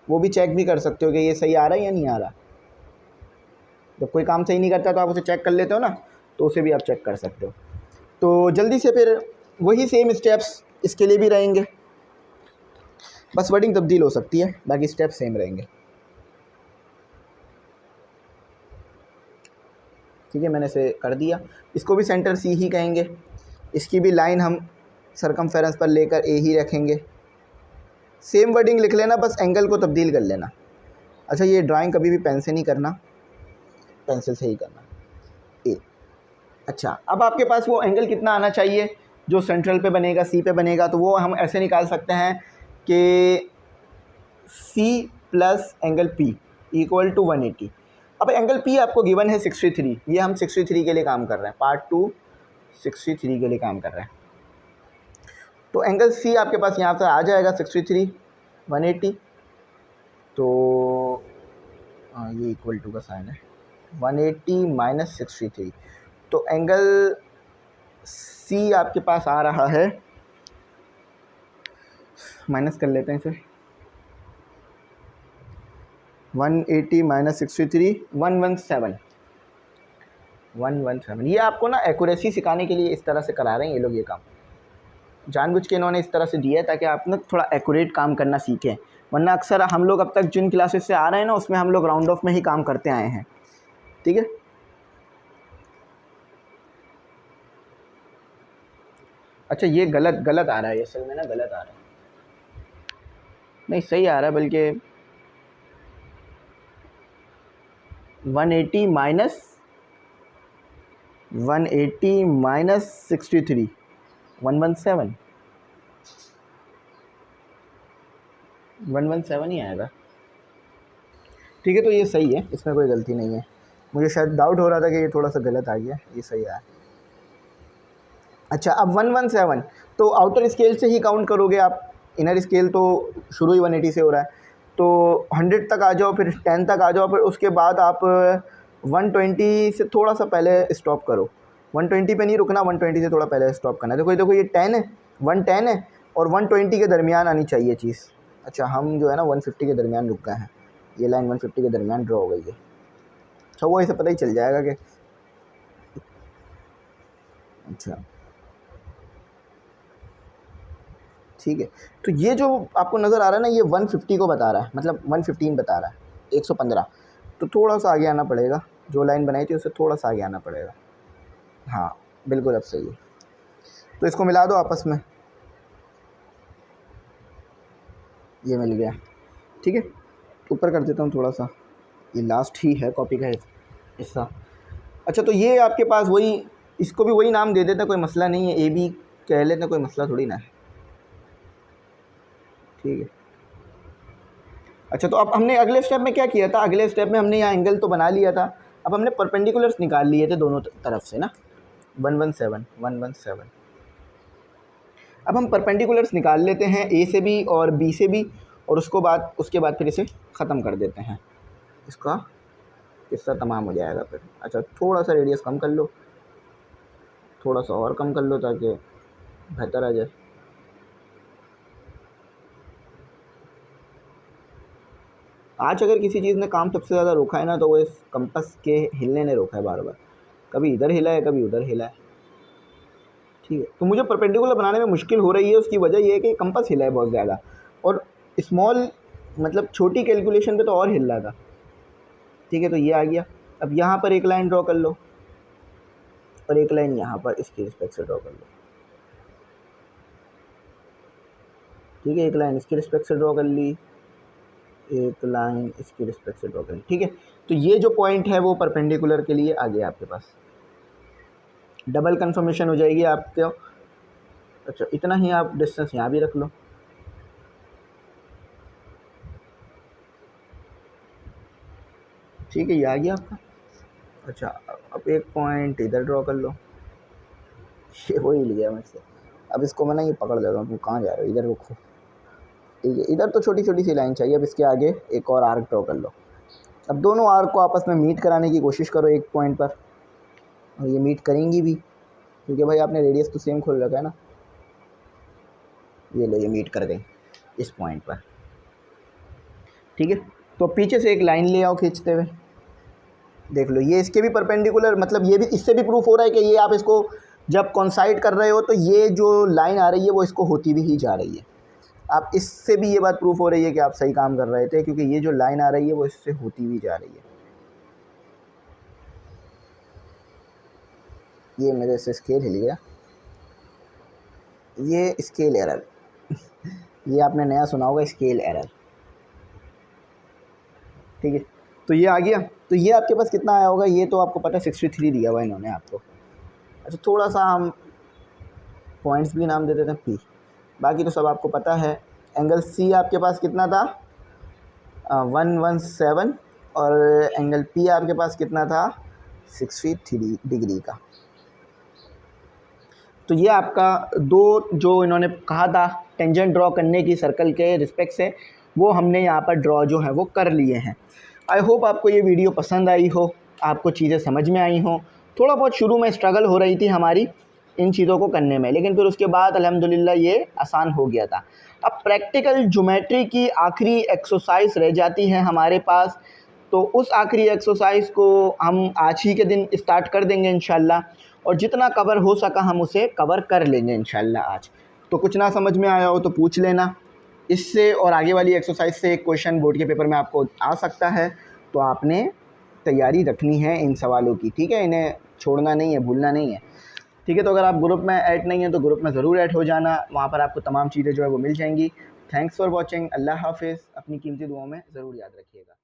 वो भी चेक भी कर सकते हो कि ये सही आ रहा है या नहीं आ रहा। जब कोई काम सही नहीं करता तो आप उसे चेक कर लेते हो ना, तो उसे भी आप चेक कर सकते हो। तो जल्दी से फिर वही सेम स्टेप्स इसके लिए भी रहेंगे, बस वर्डिंग तब्दील हो सकती है, बाकी स्टेप सेम रहेंगे। ठीक है, मैंने इसे कर दिया। इसको भी सेंटर सी ही कहेंगे, इसकी भी लाइन हम सरकमफेरेंस पर लेकर ए ही रखेंगे। सेम वर्डिंग लिख लेना, बस एंगल को तब्दील कर लेना। अच्छा, ये ड्राइंग कभी भी पेन से नहीं करना, पेंसिल से ही करना। ए अच्छा, अब आपके पास वो एंगल कितना आना चाहिए जो सेंट्रल पे बनेगा, सी पे बनेगा, तो वो हम ऐसे निकाल सकते हैं कि C plus angle P equal to 180। अब एंगल पी आपको गिवन है 63, ये हम 63 के लिए काम कर रहे हैं, पार्ट 2 63 के लिए काम कर रहे हैं। तो एंगल सी आपके पास यहाँ से आ जाएगा 63 180, तो ये इक्वल टू का साइन है, 180 माइनस 63। तो एंगल सी आपके पास आ रहा है, माइनस कर लेते हैं इसे, 180 माइनस 63 117। ये आपको ना एक्यूरेसी सिखाने के लिए इस तरह से करा रहे हैं ये लोग। ये काम जानबूझ के इन्होंने इस तरह से दिया है ताकि आप ना थोड़ा एक्यूरेट काम करना सीखें, वरना अक्सर हम लोग अब तक जिन क्लासेस से आ रहे हैं ना, उसमें हम लोग राउंड ऑफ में ही काम करते आए हैं। ठीक है, अच्छा ये गलत आ रहा है, ये असल में ना गलत आ रहा है, नहीं सही आ रहा है, बल्कि 180 माइनस 63 117 ही आएगा। ठीक है, तो ये सही है, इसमें कोई गलती नहीं है। मुझे शायद डाउट हो रहा था कि ये थोड़ा सा गलत आ गया, ये सही आया। अच्छा, अब 117 तो आउटर स्केल से ही काउंट करोगे आप, इनर स्केल तो शुरू ही 180 से हो रहा है, तो 100 तक आ जाओ, फिर 10 तक आ जाओ, फिर उसके बाद आप 120 से थोड़ा सा पहले स्टॉप करो। 120 पे नहीं रुकना, 120 से थोड़ा पहले स्टॉप करना है। देखो ये 10 है, 110 है, और 120 के दरमियान आनी चाहिए चीज़। अच्छा, हम जो है ना 150 के दरमियान रुक गए हैं, ये लाइन 150 के दरमियान ड्रॉ हो गई है। अच्छा, वो ऐसे पता ही चल जाएगा कि अच्छा ठीक है। तो ये जो आपको नज़र आ रहा है ना, ये 150 को बता रहा है, मतलब 115 बता रहा है, 115। तो थोड़ा सा आगे आना पड़ेगा, जो लाइन बनाई थी उससे थोड़ा सा आगे आना पड़ेगा। हाँ बिल्कुल, अब सही है। तो इसको मिला दो आपस में, ये मिल गया। ठीक है, ऊपर कर देता हूँ थोड़ा सा, ये लास्ट ही है कॉपी का हिस्सा। अच्छा, तो ये आपके पास वही, इसको भी वही नाम दे देता, कोई मसला नहीं है, ए बी कह लेते, कोई मसला थोड़ी ना है। ठीक है, अच्छा, तो अब हमने अगले स्टेप में क्या किया था, अगले स्टेप में हमने यहाँ एंगल तो बना लिया था, अब हमने परपेंडिकुलर्स निकाल लिए थे दोनों तरफ से ना, 117। अब हम परपेंडिकुलर्स निकाल लेते हैं, ए से भी और बी से भी, और उसके बाद फिर इसे ख़त्म कर देते हैं, इसका किस्सा तमाम हो जाएगा फिर। अच्छा, थोड़ा सा रेडियस कम कर लो, थोड़ा सा और कम कर लो, ताकि बेहतर आ जाए। आज अगर किसी चीज़ ने काम सबसे ज़्यादा रोका है ना, तो वो इस कंपास के हिलने ने रोका है बार बार। कभी इधर हिला है, कभी उधर हिला है। ठीक है, तो मुझे परपेंडिकुलर बनाने में मुश्किल हो रही है, उसकी वजह ये है कि कंपास हिला है बहुत ज़्यादा, और स्मॉल मतलब छोटी कैलकुलेशन पे तो और हिल रहा था। ठीक है, तो ये आ गया। अब यहाँ पर एक लाइन ड्रॉ कर लो और एक लाइन यहाँ पर इसके रिस्पेक्ट से ड्रॉ कर लो। ठीक है, एक लाइन इसके रिस्पेक्ट से ड्रॉ कर ली, एक लाइन इसकी रिस्पेक्ट से ड्रॉ कर ली। ठीक है, तो ये जो पॉइंट है वो परपेंडिकुलर के लिए आ गया आपके पास। डबल कंफर्मेशन हो जाएगी आपके। अच्छा, इतना ही आप डिस्टेंस यहाँ भी रख लो। ठीक है, ये आ गया आपका। अच्छा, अब एक पॉइंट इधर ड्रॉ कर लो। ये वो हिल गया मुझसे। अब इसको मैं ना ये पकड़ लेता हूँ, तुम कहाँ जा रहे हो, इधर रुको। ठीक है, इधर तो छोटी छोटी सी लाइन चाहिए। अब इसके आगे एक और आर्क ड्रॉ कर लो। अब दोनों आर्क को आपस में मीट कराने की कोशिश करो एक पॉइंट पर, और ये मीट करेंगी भी, क्योंकि भाई आपने रेडियस तो सेम खोल रखा है ना। ये लो, ये मीट कर गई इस पॉइंट पर। ठीक है, तो पीछे से एक लाइन ले आओ खींचते हुए। देख लो, ये इसके भी परपेंडिकुलर, मतलब ये भी, इससे भी प्रूफ हो रहा है कि ये आप इसको जब कॉन्साइड कर रहे हो तो ये जो लाइन आ रही है वो इसको होती भी ही जा रही है। आप इससे भी ये बात प्रूफ हो रही है कि आप सही काम कर रहे थे, क्योंकि ये जो लाइन आ रही है वो इससे होती भी जा रही है। ये मेरे से स्केल हिल गया, ये स्केल एरर। ये आपने नया सुना होगा, स्केल एरर। ठीक है, तो ये आ गया। तो ये आपके पास कितना आया होगा, ये तो आपको पता है 63 दिया हुआ इन्होंने आपको। अच्छा, थोड़ा सा हम पॉइंट्स भी नाम दे देते हैं पी, बाकी तो सब आपको पता है। एंगल सी आपके पास कितना था, 117, और एंगल पी आपके पास कितना था, 63 डिग्री का। तो ये आपका दो जो इन्होंने कहा था टेंजेंट ड्रॉ करने की सर्कल के रिस्पेक्ट से, वो हमने यहाँ पर ड्रॉ जो है वो कर लिए हैं। आई होप आपको ये वीडियो पसंद आई हो, आपको चीज़ें समझ में आई हों। थोड़ा बहुत शुरू में स्ट्रगल हो रही थी हमारी इन चीज़ों को करने में, लेकिन फिर उसके बाद अल्हम्दुलिल्लाह ये आसान हो गया था। अब प्रैक्टिकल ज्योमेट्री की आखिरी एक्सरसाइज रह जाती है हमारे पास, तो उस आखिरी एक्सरसाइज को हम आज ही के दिन स्टार्ट कर देंगे इंशाल्लाह, और जितना कवर हो सका हम उसे कवर कर लेंगे इंशाल्लाह आज। तो कुछ ना समझ में आया हो तो पूछ लेना। इससे और आगे वाली एक्सरसाइज से एक क्वेश्चन बोर्ड के पेपर में आपको आ सकता है, तो आपने तैयारी रखनी है इन सवालों की। ठीक है, इन्हें छोड़ना नहीं है, भूलना नहीं है। ठीक है, तो अगर आप ग्रुप में ऐड नहीं हैं तो ग्रुप में ज़रूर ऐड हो जाना, वहाँ पर आपको तमाम चीज़ें जो है वो मिल जाएंगी। Thanks for watching. अल्लाह हाफिज़। अपनी कीमती दुआओं में ज़रूर याद रखिएगा।